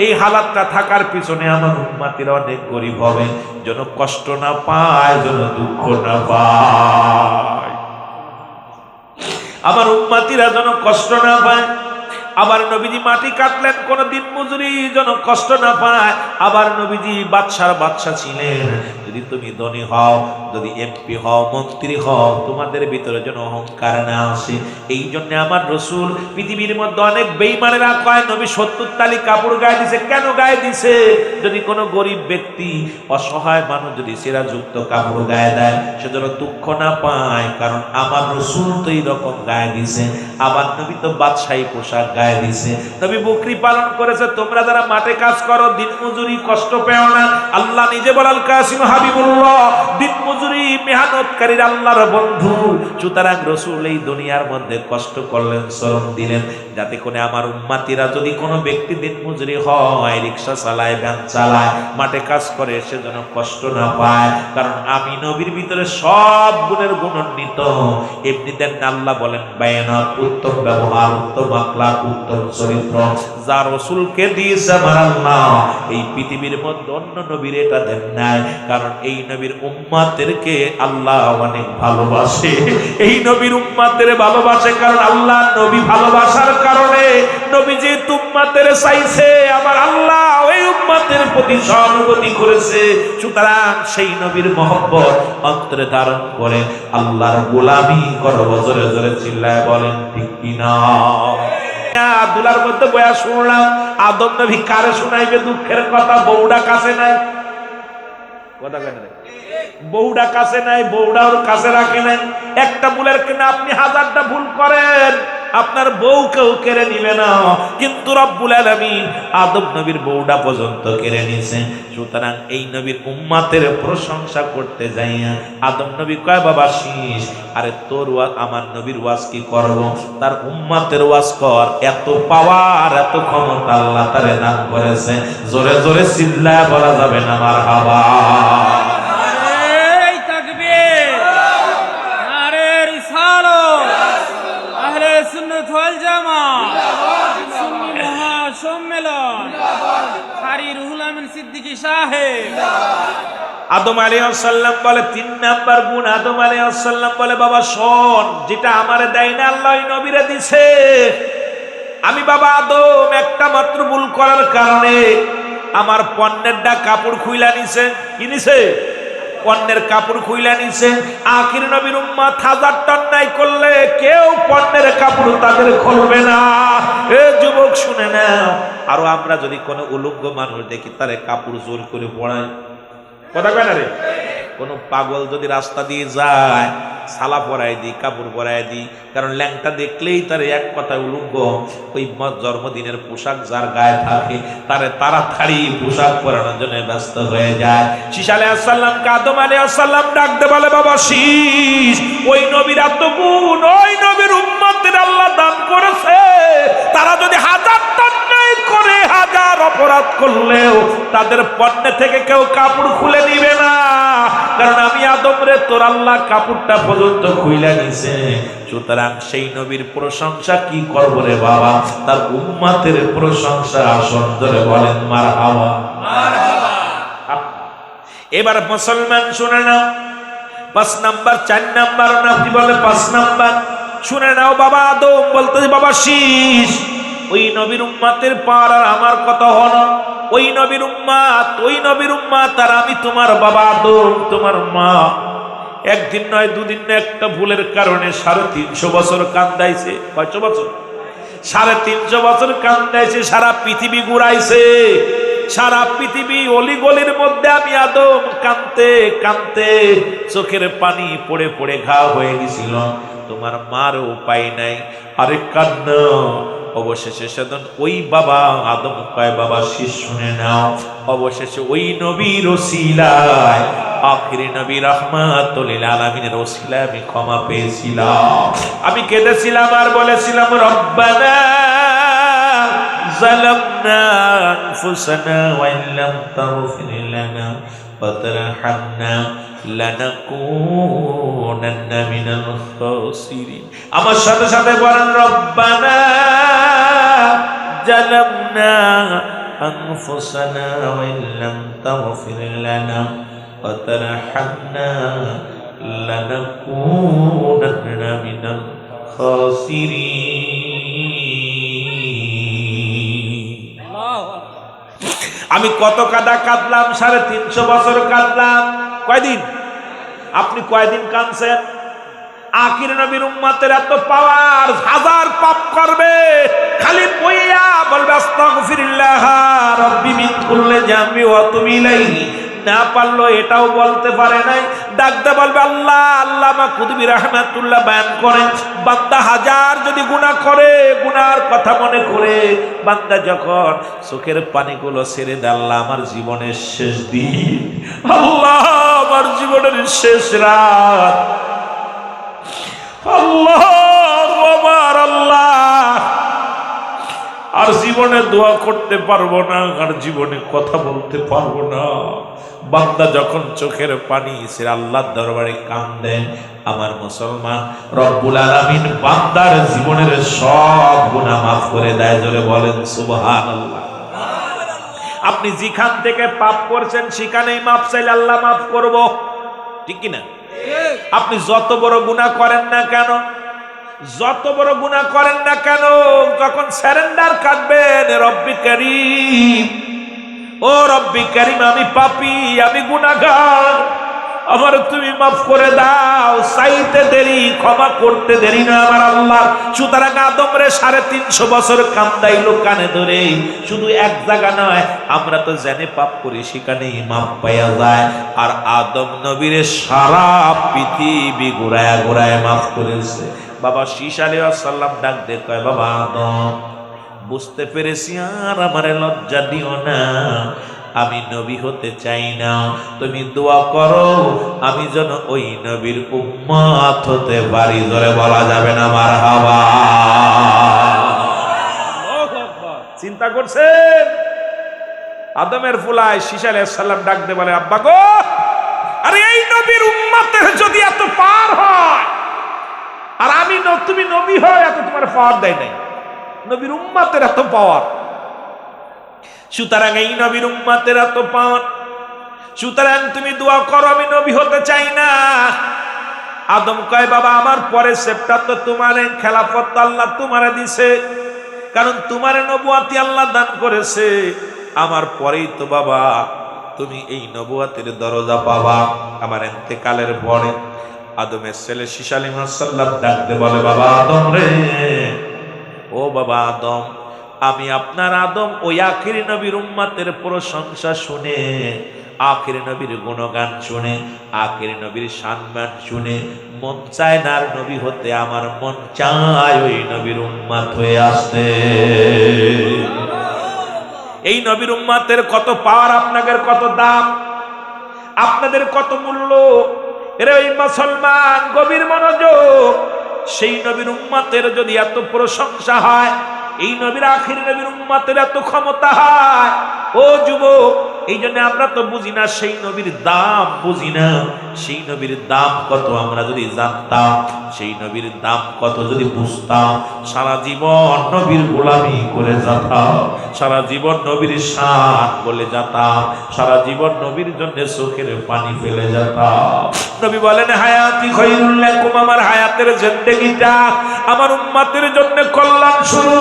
এই হালাতটা থাকার পিছনে আমার উম্মতিরা অনেক গরিব হবে, যেন কষ্ট না পায়, যেন দুঃখ না পায়, আমার উম্মতিরা যেন কষ্ট না পায়। আবার নবীজি মাটি কাটলেন, কোন দিন মজুরি যেন কষ্ট না পায়। আবার নবীজি বাদশার বাদশা ছিলেন, যদি তুমি ধনী হও, যদি এমপি হও, মন্ত্রী হও, তোমাদের ভিতরে যেন অহংকার না আসে। এই জন্য আমার রসুল, পৃথিবীর মধ্যে অনেক বেঈমানেরা কয় নবী 70 তালি কাপড় গায়ে দিছে। কেন গায়ে দিছে? যদি কোনো গরিব ব্যক্তি, অসহায় মানুষ যদি সেরাযুক্ত কাপড় গায়ে দেয়, সে যেন দুঃখ না পায়, কারণ আমার রসুল তো এইরকম গায়ে দিছে। আমার নবী তো বাদশাহী পোশাক গায়ে দিছে। নবী বকরি পালন করেছে। তোমরা যারা মাঠে কাজ করো, দিন মজুরি কষ্ট পেও না। আল্লাহ নিজে বলাল, কাসিম হাবিবুল্লাহ দিন মজুরি মেহনতকারীর আল্লাহর বন্ধু। সুতরাং রসুল এই দুনিয়ার মধ্যে কষ্ট করলেন, শ্রম দিলেন, যাতে করে আমার উম্মতিরা যদি কোনো ব্যক্তি দিন মজুরি হয়, রিক্সা চালায়, ভ্যান চালায়, মাঠে কাজ করে, সে যেন কষ্ট না পায়। কারণ আমি নবীর ভিতরে সব গুণের গুণান্বিত। এমনিতে আল্লাহ বলেন বায়ানাত, উত্তম ব্যবহার, উত্তম আখলাক, উত্তম চরিত্র যা রসুলকে দিয়েছে আমার আল্লাহ, এই পৃথিবীর মধ্যে অন্য নবীর এটা দেন নাই। কারণ এই নবীর উম্মতদেরকে আল্লাহ অনেক ভালোবাসে। এই নবীর উম্মতদের ভালোবাসে, কারণ আল্লাহ নবী ভালোবাসার কারণে নবী যে উম্মতদের চাইছে, আমার আল্লাহ ওই উম্মতের প্রতি সহানুভূতি করেছে। সুতরাং সেই নবীর মহব্বত অন্তরে ধারণ করে আল্লাহর গোলামি করব। জোরে জোরে চিল্লায় বলেন ঠিক কিনা? আব্দুল্লাহর মধ্যে বয়া শুনলাম, আদম নবী কারে শোনাইবে দুঃখের কথা? বউডা কাছে নাই, কথা কেন? বউডা কাছে নাই, বউডা ওর কাছে রাখে নাই। একটা ভুলের কিনা আপনি 1000টা ভুল করেন, আপনার বউ কেউ কেড়ে নিবে না, কিন্তু রব্বুল আলামিন আদম নবীর বউডা পর্যন্ত কেড়ে নিয়েছে। সুতরাং এই নবীর উম্মতের প্রশংসা করতে যাইয়া আদম নবী কয়, বাবা শীষ, আরে তোর ওয়াজ, আমার নবীর ওয়াজ কি করব? তার উম্মতের ওয়াজ কর। এত পাওয়ার, এত ক্ষমতা আল্লাহ তারে দান করেছে। জোরে জোরে চিল্লায় বলা যাবে না মারহাবা? সুন্নাত ওয়াল জামাত, সুন্নি মহাসম্মেলন। মিলন, হারি রুহুল আমিন সিদ্দিকী সাহেব। আদম আলাইহিস সালাম বলে 3 নাম্বার গুণ। আদম আলাইহিস সালাম বলে বাবা শোন, যেটা আমারে দেয় না আল্লাহ ওই নবীরে দিছে। আমি বাবা আদম একটা মাত্র ভুল করার কারণে আমার পণ্যের কাপড় খুইলা নিছে। কি নিছে? পণ্যের কাপড় খুইলা নিছে। আখির নবীর উম্মত 1000 টন নাই করলে কেউ পণ্যের কাপড় তাদের খুলবে না। এ যুবক শুনে নাও, আর আমরা যদি কোনো উলঙ্গ মানুষ দেখি তারে কাপড় জোর করে পরাই, কথা কয় না রে? কোন পাগল যদি রাস্তা দিয়ে যায় সালা পরাই দিই, কাপড় পরাই দিই, কারণ ল্যাংটা দেখলেই তার এক কথা উলঙ্গ। ওই জন্মদিনের পোশাক যার গায়ে থাকে তারে তাড়াতাড়ি পোশাক পরানোর জন্য ব্যস্ত হয়ে যায়। শীশ আলাইহিস সালামকে আদম আলাইহিস সালাম ডাকতে বলে বাবা শীশ, ওই নবীর এত গুণ, ওই নবীর উম্মতদের আল্লাহ দান করেছে, তারা যদি 1000 টন করে 1000 অপরাধ করলেও তাদের পণ্য থেকে কেউ কাপড় খুলে নিবে না, কারণ আমি আদম রে তোর আল্লাহ কাপড়টা পর্যন্ত খুইলা নিছে। সুতরাং সেই নবীর প্রশংসা কি করব রে বাবা, তার উম্মতের প্রশংসা আসন ধরে বলেন মারহাবা। এবার মুসলমান শুনে নাও, 5 নাম্বার 4 নাম্বার না কি বলে 5 নাম্বার শুনে নাও। বাবা আদম বলতে বাবা শীষ, ওই নবীর উম্মতের পার আর আমার কথা হলো, ওই নবীর উম্মত আর আমি তোমার বাবা আদম তোমার মা। একদিন নয় দুদিন নয়, একটা ভুলের কারণে 350 বছর কান্দাইছে। কয়শো বছর? 350 বছর কান্দাইছে, সারা পৃথিবী ঘুরাইছে, সারা পৃথিবী অলিগলির মধ্যে আমি আদম কাঁদতে কাঁদতে চোখের পানি পড়ে পড়ে ঘা হয়ে গেছিল। তোমার মার উপায় নাই, আরে কান্না। অবশেষে সেদিন ওই বাবা আদম কয় বাবা শীষ শুনে নাও, অবশেষে ওই নবীর ওসিলায় আখিরি নবী রাহমাতুল লিল আলামিনের ওসিলায় আমি ক্ষমা পেয়েছিলাম। আমি কেঁদেছিলাম আর বলেছিলাম রব্বানা যালামনা আনফুসানা ওয়া ইল্লাম তাগফির লানা ওয়া তারহামনা লানাকুনান্না মিনাল খাসিরিন। আমার সাথে সাথে বলেন রব্বানা যালামনা আনফুসানা ওয়া ইল্লাম তাগফির লানা ওয়া তারহামনা লানাকুনান্না মিনাল খাসিরিন। আমি কত কাদা কাঁদলাম, 350 বছর কাঁদলাম। কয়দিন? আপনি কয়দিন কাঁদছেন? আখির নবীর উম্মতের এত পাওয়ার, 1000 পাপ করবে খালি বইয়া বলবে আস্তাগফিরুল্লাহ রাব্বি মিন কুল্লি জামবি ওয়া তুবু ইলাইহি, না পারলো এটাও বলতে পারে নাই, ডাকতে বলবে আল্লাহ। আল্লামা কুতুবী রাহমাতুল্লাহ বয়ান করেন, বান্দা 1000 যদি গুনাহ করে, গুনার কথা মনে করে বান্দা যখন চোখের পানিগুলো ছেড়ে দেয়, আল্লাহ আমার জীবনের শেষ দিন, আল্লাহ আমার জীবনের শেষ রাত, আল্লাহ আমার আল্লাহ আর জীবনে দোয়া করতে পারবো না, আর জীবনে কথা বলতে পারবো না। বান্দা যখন চোখের পানি ছেড়ে আল্লাহর দরবারে কাঁদে, আমার মুসলমান রব্বুল আলামিন বান্দার জীবনের সব গুনাহ মাফ করে দেয়। জোরে বলেন সুবহানাল্লাহ। আপনি যেখান থেকে পাপ করছেন সেখানেই মাফ চাইলে আল্লাহ মাফ করব, ঠিক কি না? আপনি যত বড় গুনাহ করেন না কেন, যত বড় গুনাহ করেন না কেন, যখন সারেন্ডার কাটবেন রব্বি কারীম, ও রব্বি কারীম আমি পাপী, আমি গুনাহগার, আমার তুমি মাফ করে দাও, চাইতে দেরি ক্ষমা করতে দেরি না আমার আল্লাহ। সুতরাং আদম রে 350 বছর কান্দাইলো কানে ধরে, শুধু এক জায়গা নয়, আমরা তো জানি পাপ করি সেখানেই মাফ পাইয়া যায়, আর আদম নবীরে সারা পৃথিবী ঘুরায় ঘুরায় মাফ করেছে। বাবা শীষ আলাইহিস সালাম ডাক দে কয় বাবা আদম বুঝতে পেরেছি, আর আমারে লজ্জা দিও না, আমি নবী হতে চাই না, তুমি দোয়া করো আমি যেন ওই নবীর উম্মত হতে পারি। ধরে বলা যাবে না মারহাবা। চিন্তা করছেন? আদমের ফুলায় শীষ আলাইহিস সালাম ডাক দে বলে আব্বা গো, আরে এই নবীর উম্মতের যদি এত পার হয়, আর আমি তুমি নবী হয়, এত তোমার পাওয়ার দেয় নাই, নবীর উম্মতের এত পাওয়ার, সুতরাং এই নবীর উম্মতের এত পাওয়া, সুতরাং তুমি দোয়া করো আমি নবী হতে চাই না। আদম কয় বাবা আমার পরে সেপ্টার তো তোমার খেলাফত আল্লাহ তোমারে দিছে, কারণ তোমার নবুয়াতি আল্লাহ দান করেছে, আমার পরেই তো বাবা তুমি এই নবুয়াতের দরজা পাবা। আমার ইন্তেকালের পরে আদমের ছেলে ঈসা আলাইহিস সালাম ডাকতে বলে বাবা আদম রে, ও বাবা আদম, আমি আপনার আদম ওই আখিরি নবীর উম্মতের প্রশংসা শুনে, আখিরি নবীর গুণগান শুনে, আখিরি নবীর সম্মান শুনে মন চায় না আর নবী হতে, আমার মন চায় ওই নবীর উম্মত হয়ে আসতে। এই নবীর উম্মতের কত পাওয়ার, আপনাদের কত দাম, আপনাদের কত মূল্য। এর ওই মুসলমান গভীর মনোযোগ, সেই নবীর উম্মতের যদি এত প্রশংসা হয়, এই নবীর আখির নবীর উম্মতের এত ক্ষমতা হয়, ও যুবক, এই জন্য আমরা তো বুঝি না সেই নবীর দাম, বুঝি না সেই নবীর দাম কত। আমরা যদি জানতাম সেই নবীর দাম কত, যদি বুঝতাম, সারা জীবন নবীর গোলামি করে যেতাম, সারা জীবন নবীর শান বলে যেতাম, সারা জীবন নবীর জন্য চোখের পানি ফেলে যেতাম। নবী বলেন হায়াতি খায়রুল লাকুম, আমার হায়াতের জিন্দেগিটা আমার উম্মতের জন্য কল্যাণ শুরু।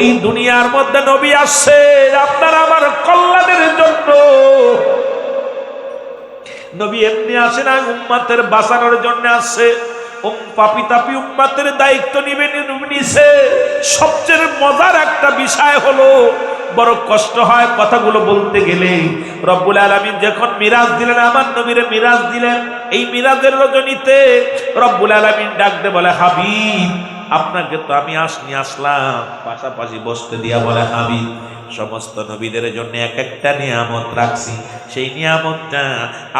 এই দুনিয়ার মধ্যে নবী আসছে আপনার আমার কল্যাণের জন্য। নবী এমনি আসে না, উম্মতের বাঁচানোর জন্য আসছে। পাপি তাপি উম্মতের দায়িত্ব নিছে। সবচেয়ে মজার একটা বিষয় হলো, বড় কষ্ট হয় কথাগুলো বলতে গেলে, রব্বুল আলামিন যখন মিরাজ দিলেন, আমার নবীরে মিরাজ দিলেন, এই মিরাজের রজনীতে রব্বুল আলামিন ডাকতে বলে হাবিব, আপনাকে তো আমি আসলাম পাশাপাশি বসতে দিয়া বলে হাবিব, সমস্ত নবীদের জন্য এক একটা নিয়ামত রাখছি, সেই নিয়ামতটা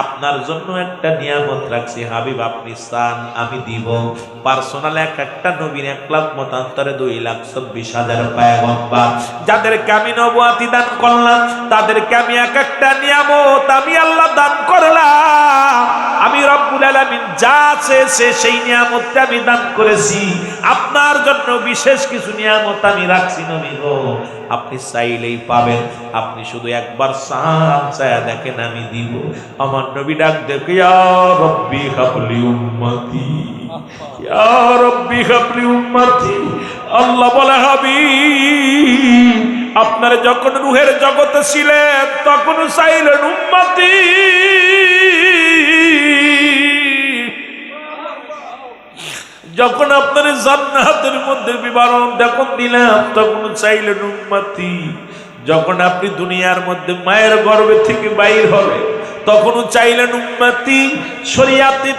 আপনার জন্য একটা নিয়ামত রাখছি হাবিব, আপনি চান আমি দিব। পার্সোনাল এক একটা নবীর 1 লাখ মতান্তরে 2,26,000 পয়গম্বর, যাদেরকে আমি নবুয়াতি দান করলাম, তাদেরকে আমি এক একটা নিয়ামত আমি আল্লাহ দান করলাম। আমি রব্বুল আলামিন যা চেয়েছে সেই নিয়ামতটা আমি দান করেছি। আপনার জন্য বিশেষ কিছু নিয়ামত আমি রাখছি নবী গো, আপনি চাইলেই পাবেন, আপনি শুধু একবার চায়া দেখেন আমি দিব। আমার নবী ডাক দেখে ইয়া রব্বি হাবলি উম্মতি, ইয়া রব্বি হাবলি উম্মতি। আল্লাহ বলে হাবিব, আপনার যখন রূহের জগতে ছিলেন তখন চাইলেন উম্মতি, যখন আপনার জান্নাতের মধ্যে বিবরণ যখন দিলাম তখন চাইলেন উম্মতি, যখন আপনি দুনিয়ার মধ্যে মায়ের গর্ভে থেকে বাইর হবে তখনও চাইলেন উম্মতি, শরীয়তে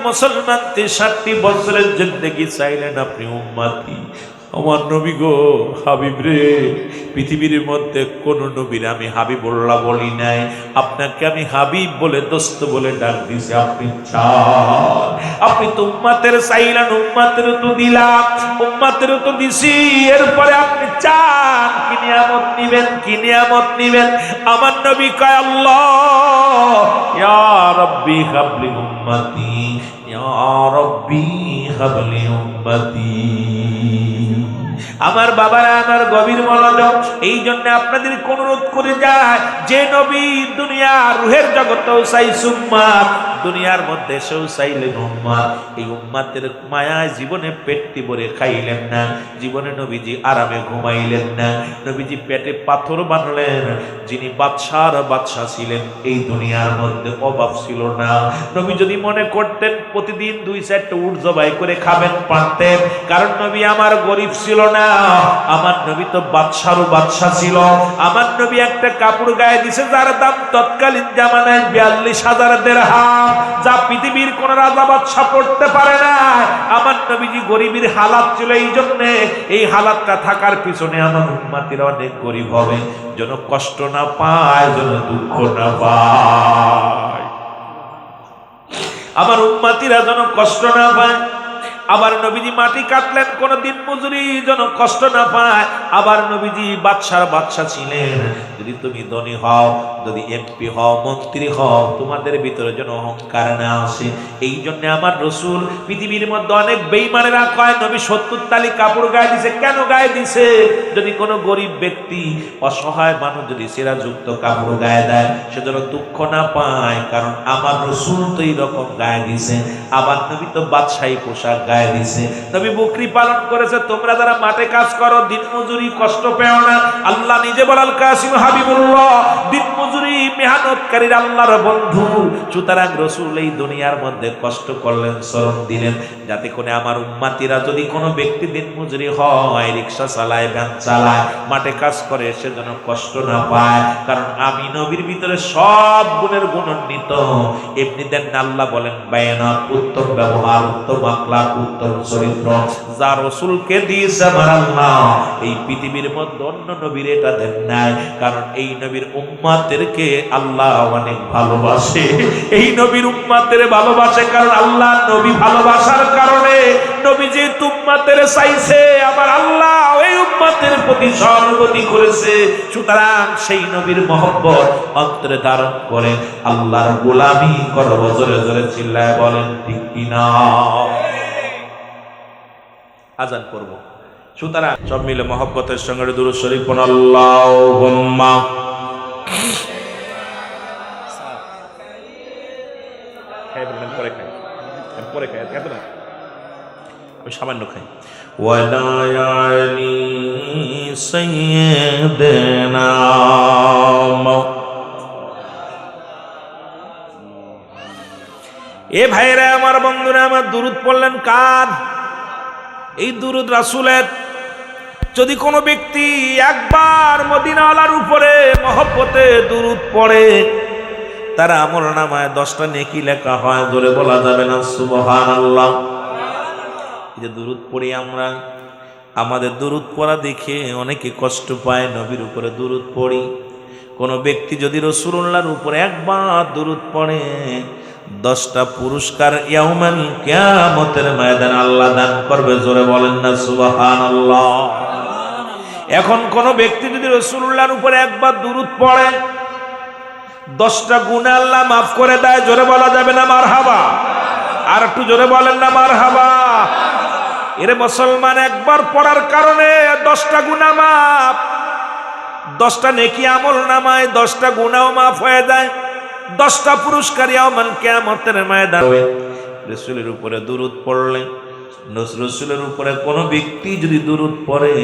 মুসলমানতে 60 বছরের জিন্দেগি চাইলেন আপনি উম্মতি। আমার নবী গো হাবিব রে, পৃথিবীর মধ্যে কোন নবীর আমি হাবিবুল্লাহ বলি নাই, আপনাকে আমি হাবিব বলে দোস্ত বলে ডাক দিছি। আপনি চান, আপনি তো উম্মতের চাইলেন, উম্মতের তো দিলাম, উম্মতের তো দিছি, এরপরে আপনি চান কি নিয়ামত নিবেন, কি নিয়ামত নিবেন। আমার নবী কয় আল্লাহ ইয়া রব্বি হাবলি উম্মতি, ইয়া রব্বি হাবলি উম্মতি। আমার বাবারা, আমার গভীর মনোযোগ, এই জন্য আপনাদের অনুরোধ করে যায়, যে নবী দুনিয়া রুহের জগতেও চাইছে উম্মত, দুনিয়ার মধ্যে এসেও চাইলেন উম্মত। এই উম্মতের মায়ায় জীবনে পেটটি ভরে খাইলেন না, জীবনে নবীজি আরামে ঘুমাইলেন না, নবীজি পেটে পাথর বানলেন। যিনি বাদশার বাদশা ছিলেন, এই দুনিয়ার মধ্যে অভাব ছিল না। নবী যদি মনে করতেন প্রতিদিন 2-4টা উট জবাই করে খাবেন পারতেন, কারণ নবী আমার গরিব ছিল না, আমার নবী তো বাদশারও বাদশা ছিল। আমার নবী একটা কাপড় গায়ে দিছে যার দাম তৎকালীন জামানায় 42,000 দিরহাম, যা পৃথিবীর কোন রাজা বাদশা পড়তে পারে না। আমার নবীজি গরিবের হালাত ছিল, এই জন্য এই হালাতটা থাকার পিছনে আমার উম্মতিরা অনেক গরিব হবে, যেন কষ্ট না পায়, যেন দুঃখ না পায়, আমার উম্মতিরা যেন কষ্ট না পায়। আবার নবীজি মাটি কাটলেন কোন দিন মজুরি যেন কষ্ট না পায়। আবার নবীজি বাদশা ছিলেন, যদি তুমি ধনী হও, যদি এমপি হও, মন্ত্রী হও, তোমাদের ভিতরে যেন অহংকার না আসে। এই জন্য আমার রসুল পৃথিবীর মধ্যে অনেক বেঈমানেরা কয় নবী 70 তালি কাপড় গায়ে দিছে। কেন গায়ে দিছে? যদি কোনো গরিব ব্যক্তি, অসহায় মানুষ যদি সেরাযুক্ত কাপড় গায়ে দেয়, সে যেন দুঃখ না পায়, কারণ আমার রসুল তো এইরকম গায়ে দিছে। আবার নবী তো বাদশাহী পোশাক গায়ে দিছে। নবী বকরি পালন করেছে। তোমরা যারা মাঠে কাজ করো, দিন মজুরি কষ্ট পেও না। আল্লাহ নিজে বলাল কাসিম হাবিবুল্লাহ, দিন মজুরি মেহনতকারীর আল্লাহর বন্ধু। সুতরাং রসুল এই দুনিয়ার মধ্যে কষ্ট করলেন, শ্রম দিলেন, যাতে করে আমার উম্মাতিরা যদি কোনো ব্যক্তি দিন মজুরি হয়, রিক্সা চালায়, ভ্যান চালায়, মাঠে কাজ করে, সে যেন কষ্ট না পায়। কারণ আমি নবীর ভিতরে সব গুণের গুণান্বিত। এমনি দেন আল্লাহ বলেন বায়ানাত, উত্তম ব্যবহার, উত্তম আখলাক, উত্তম চরিত্র যা রসুলকে দিয়েছে আমার আল্লাহ, এই পৃথিবীর মধ্যে অন্য নবীর এটা দেন নাই। কারণ এই নবীর উম্মাদেরকে আল্লাহ অনেক ভালোবাসে। এই নবীর উম্মাদের ভালোবাসে, কারণ আল্লাহ নবী ভালোবাসার কারণে নবী যে উম্মাদের চাইছে, আমার আল্লাহ ওই উম্মাদের প্রতি সহানুভূতি করেছে। সুতরাং সেই নবীর মহব্বত অন্তরে ধারণ করে আল্লাহর গোলামি করব। জোরে জোরে চিল্লায় বলেন ঠিক কিনা? আজান করব। সুতরাং সব মিলে মহব্বতের সঙ্গে দুরূদ শরীফ পড়ুন। আল্লাহুম্মা পরে খাই এত না, আমি সামান্য খাই। ওয়ালা আলি সাইয়্যিদিনা এ ভাইরা আমার, বন্ধুরা আমার, দুরূদ পড়লেন কার? এই দুরূদ রাসূলের। যদি কোনো ব্যক্তি একবার মদিনাওয়ালার উপরে মহব্বতে দুরূদ পড়ে, তার আমলনামায় 10টা নেকি লেখা হয়। জোরে বলা যাবে না সুবহানাল্লাহ? এই যে দুরূদ পড়ি আমরা, আমাদের দুরূদ পড়া দেখে অনেকে কষ্ট পায়। নবীর উপরে দুরূদ পড়ি। কোনো ব্যক্তি যদি রাসূলুল্লাহর উপরে একবার দুরূদ পড়ে, 10টা পুরস্কার ইয়াউমাল কিয়ামতের ময়দানে আল্লাহ দান করবে। জোরে বলেন না সুবহানাল্লাহ? এখন কোন ব্যক্তি যদি রাসূলুল্লাহর উপরে একবার দুরূদ পড়ে, 10টা গুনাহ আল্লাহ মাফ করে দেয়। জোরে বলা যাবে না মারহাবা? আর একটু জোরে বলেন না মারহাবা? এরে মুসলমান, একবার পড়ার কারণে 10টা গুনাহ মাফ, 10টা নেকি আমল নামায় 10টা গুনাহ মাফ হয়ে যায়। 10টা পুরস্কার ইয়াউমাল কিয়ামতের ময়দানে। রাসূলের উপরে দুরূদ পড়লে, রাসূলের উপরে কোনো ব্যক্তি যদি দুরূদ পড়ে,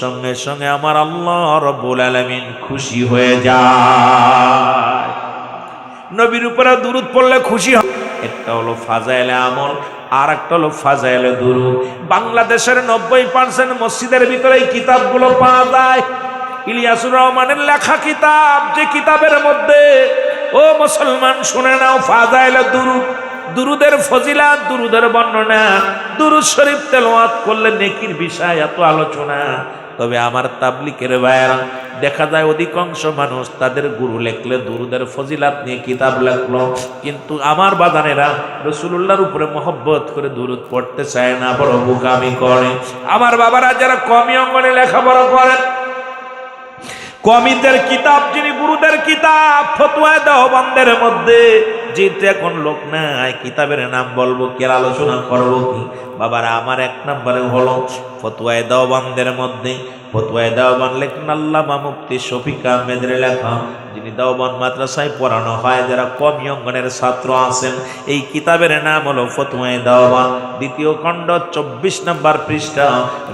সঙ্গে সঙ্গে আমার আল্লাহ রাব্বুল আলামিন খুশি হয়ে যায়। নবীর উপরে দুরূদ পড়লে খুশি হয়। একটা হলো ফাজাইলে আমল, আর একটা হলো ফাজাইলে দুরূদ। বাংলাদেশের 90% মসজিদের ভিতরে এই কিতাবগুলো পাওয়া যায়। ইলিয়াসুর রহমানের লেখা কিতাব, যে কিতাবের মধ্যে, ও মুসলমান শুনে নাও, ফাজাইলে দুরূদ, দুরুদের ফজিলাত, দুরুদের বর্ণনা, দুরুদ শরীফ তেলাওয়াত করলে নেকির বিষয় এত আলোচনা। তবে আমার তাবলিগের ভাইয়েরা, দেখা যায় অধিকাংশ মানুষ তাদের গুরু লেখলে দুরুদের ফজিলাত নিয়ে কিতাব লেখলো, কিন্তু আমার বাদানেরা রাসূলুল্লাহর উপরে মহব্বত করে দুরুদ পড়তে চায় না, বড় বোকামি করে। আমার বাবারা যারা কমি অঙ্গনে লেখাপড়া করেন, কমিদের কিতাব, যিনি গুরুদের কিতাব, ফতোয়া দেওবন্দের মধ্যে যেতে এখন লোক নাই, কিতাবের নাম বলবো কি, আলোচনা করবো কি? বাবারা আমার 1 নম্বরে হলো ফতোয়া দেওবন্দের মধ্যে, ফতোয়া দেওবন্দ লেখেন আল্লামা মুফতি শফিক আহমেদের লেখা, যিনি দেওবন্দ মাদ্রাসায় পড়ানো হয়, যারা কমি অঙ্গনের ছাত্র আছেন। এই কিতাবের নাম হলো ফতোয়া দেওবন্দ, 2য় খণ্ড 24 নম্বর পৃষ্ঠা।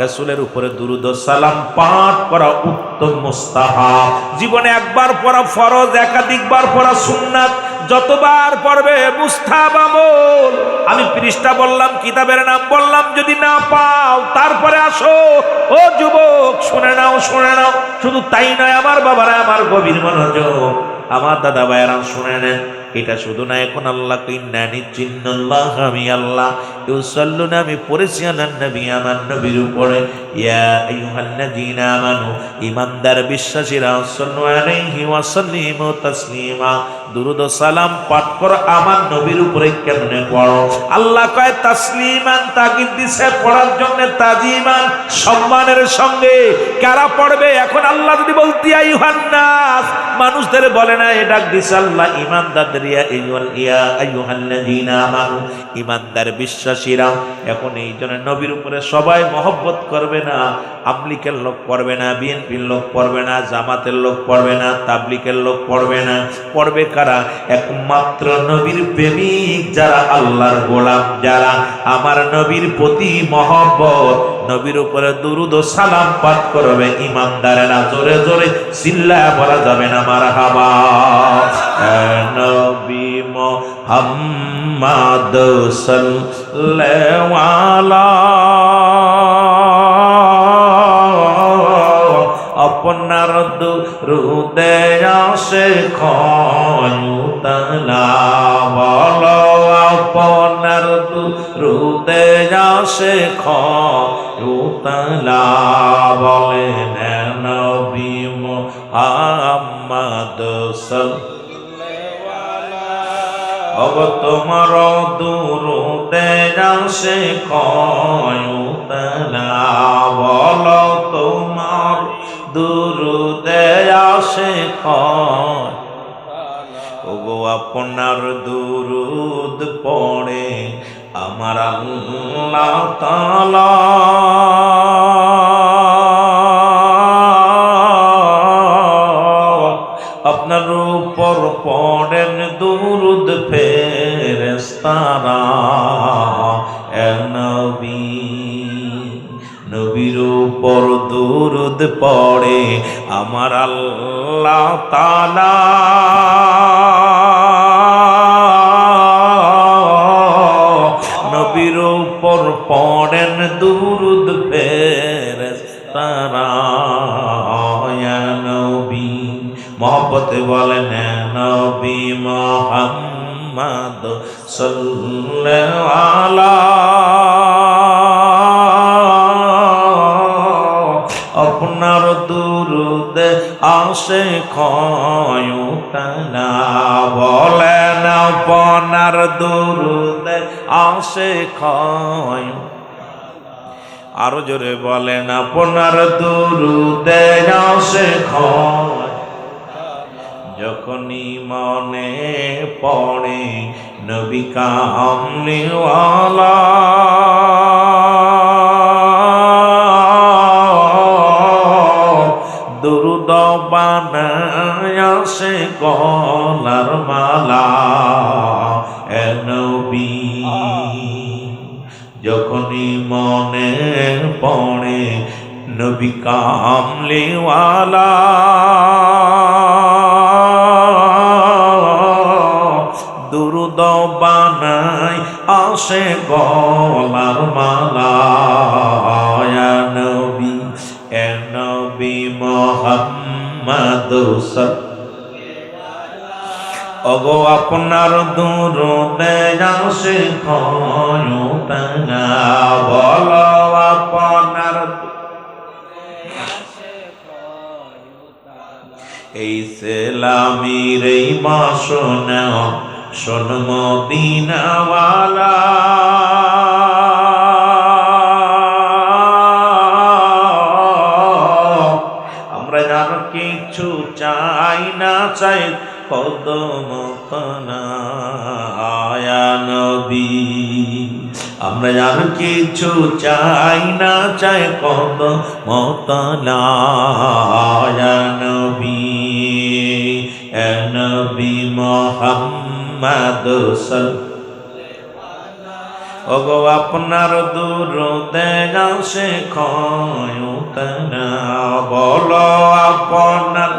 রাসূলের উপরে দুরূদ ও সালাম পাঠ করা উত্তম মুস্তাহাব। জীবনে একবার পড়া ফরজ, একাধিকবার পড়া সুন্নাত, যতবার পড়বে মুস্তাহাব আমল। আমি পৃষ্ঠা বললাম, কিতাবের নাম বললাম, যদি না পাও তারপরে আসো। ও যুবক, শুনে নাও, শুনে নাও। শুধু তাই নয় আমার বাবারা, আমার গভীর মনোযোগ, আমার দাদা ভাইয়েরা শুনে নেন, এটা শুধু না, এখন আল্লাহকে ইন্নানি চিন্নাল্লাহ, আমি আল্লাহ ইউসাল্লুনা, আমি পড়েছি আলান নবী, আমার নবীর উপরে, ইয়া আইয়ুহাল্লাযীনা আমানু, ঈমানদার বিশ্বাসীরা, সাল্লু আলাইহি ওয়া সাল্লিমু তাসলিমা, দুরূদ ও সালাম পাঠ করো আমার নবীর উপরে। কেমনে পড়ো? আল্লাহ কয় তাসলিমান, তাকিদ দিছে পড়ার জন্য, তাজিমান, সম্মানের সঙ্গে। কারা পড়বে? এখন আল্লাহ যদি বলতি আইয়ুহান নাস, মানুষদের বলে না, এ ডাক দিছে আল্লাহ ঈমানদারদের, ইয়া আইয়ুহাল্লাযীনা আমানু, ঈমানদার বিশ্বাসীরা। এখন এই জন্য নবীর উপরে সবাই মহব্বত করবে না। আমলিকের লোক পড়বে না, বিএনপির লোক পড়বে না, জামাতের লোক পড়বে না, তাবলিকের লোক পড়বে না। পড়বে কারা? একমাত্র নবীর প্রেমিক যারা, আল্লাহর গোলাম যারা, আমার নবীর প্রতি মহব্বত, নবীর উপরে দুরূদ ও সালাম পাঠ করবে ঈমানদারেরা। জোরে জোরে চিল্লায়া বলা যাবে না মারহাবা। নবী মুহাম্মদ সাল্লাল্লাহু আলাইহি, আপনার দুরূদে আসে ক্ষয়ুতলা, বলো আপনার দুরূদে আসে ক্ষয়ুতলা, বলেন নবী মুহাম্মদ সাল্লাল্লাহু আলাইহি, তোমার দুরূদে আসে ক্ষয়ুতলা, বলো তোমার দুরূদে আসে ক্ষয়। ওগো আপনার দুরূদ পড়ে আমার আল্লাহ তাআলা, আপনার উপর পড়েন দুরূদ ফেরেশতারা। এ নবী, নবীর উপর দুরূদ পড়ে আমার আল্লাহ তাআলা, নবীর উপর পড়েন দুরূদ ফেরেশতারা। ইয়া নবী, মহব্বতে বলেন নবী মুহাম্মদ সাল্লাল্লাহু আলাইহি, আপনার দুরূদে আসে ক্ষয়ুতলা, বলেন আপনার দুরূদে আসে ক্ষয়। আরো জোরে বলেন আপনার দুরূদে আসে ক্ষয়। যখনই মনে পড়ে নবী কামলিওয়ালা, দুরূদ বানায় আসে গলার মালা। এ নবী, যখনই মনে পড়ে নবী কামলিওয়ালা, দুরূদ বানায় আসে গলার মালা। ইয়া নবী, এ নবী মুহাম্মদ সাল্লাল্লাহু, ওগো আপনার দুরূদে আসে ক্ষয়ুতলা, বলো আপনার এই সেলামির এই বাসন শোন মদিনাওয়ালা, আমরা আর কিছু চাই না, চাই কদম তলা। আয়া নবী, আমরা আর কিছু চাই না, চাই কদম তলা। আয়া নবী, এ নবী মুহাম্মদ সাল্লাল্লাহু, ওগো আপনার দুরূদে আসে ক্ষয়ুতলা, বলো আপনার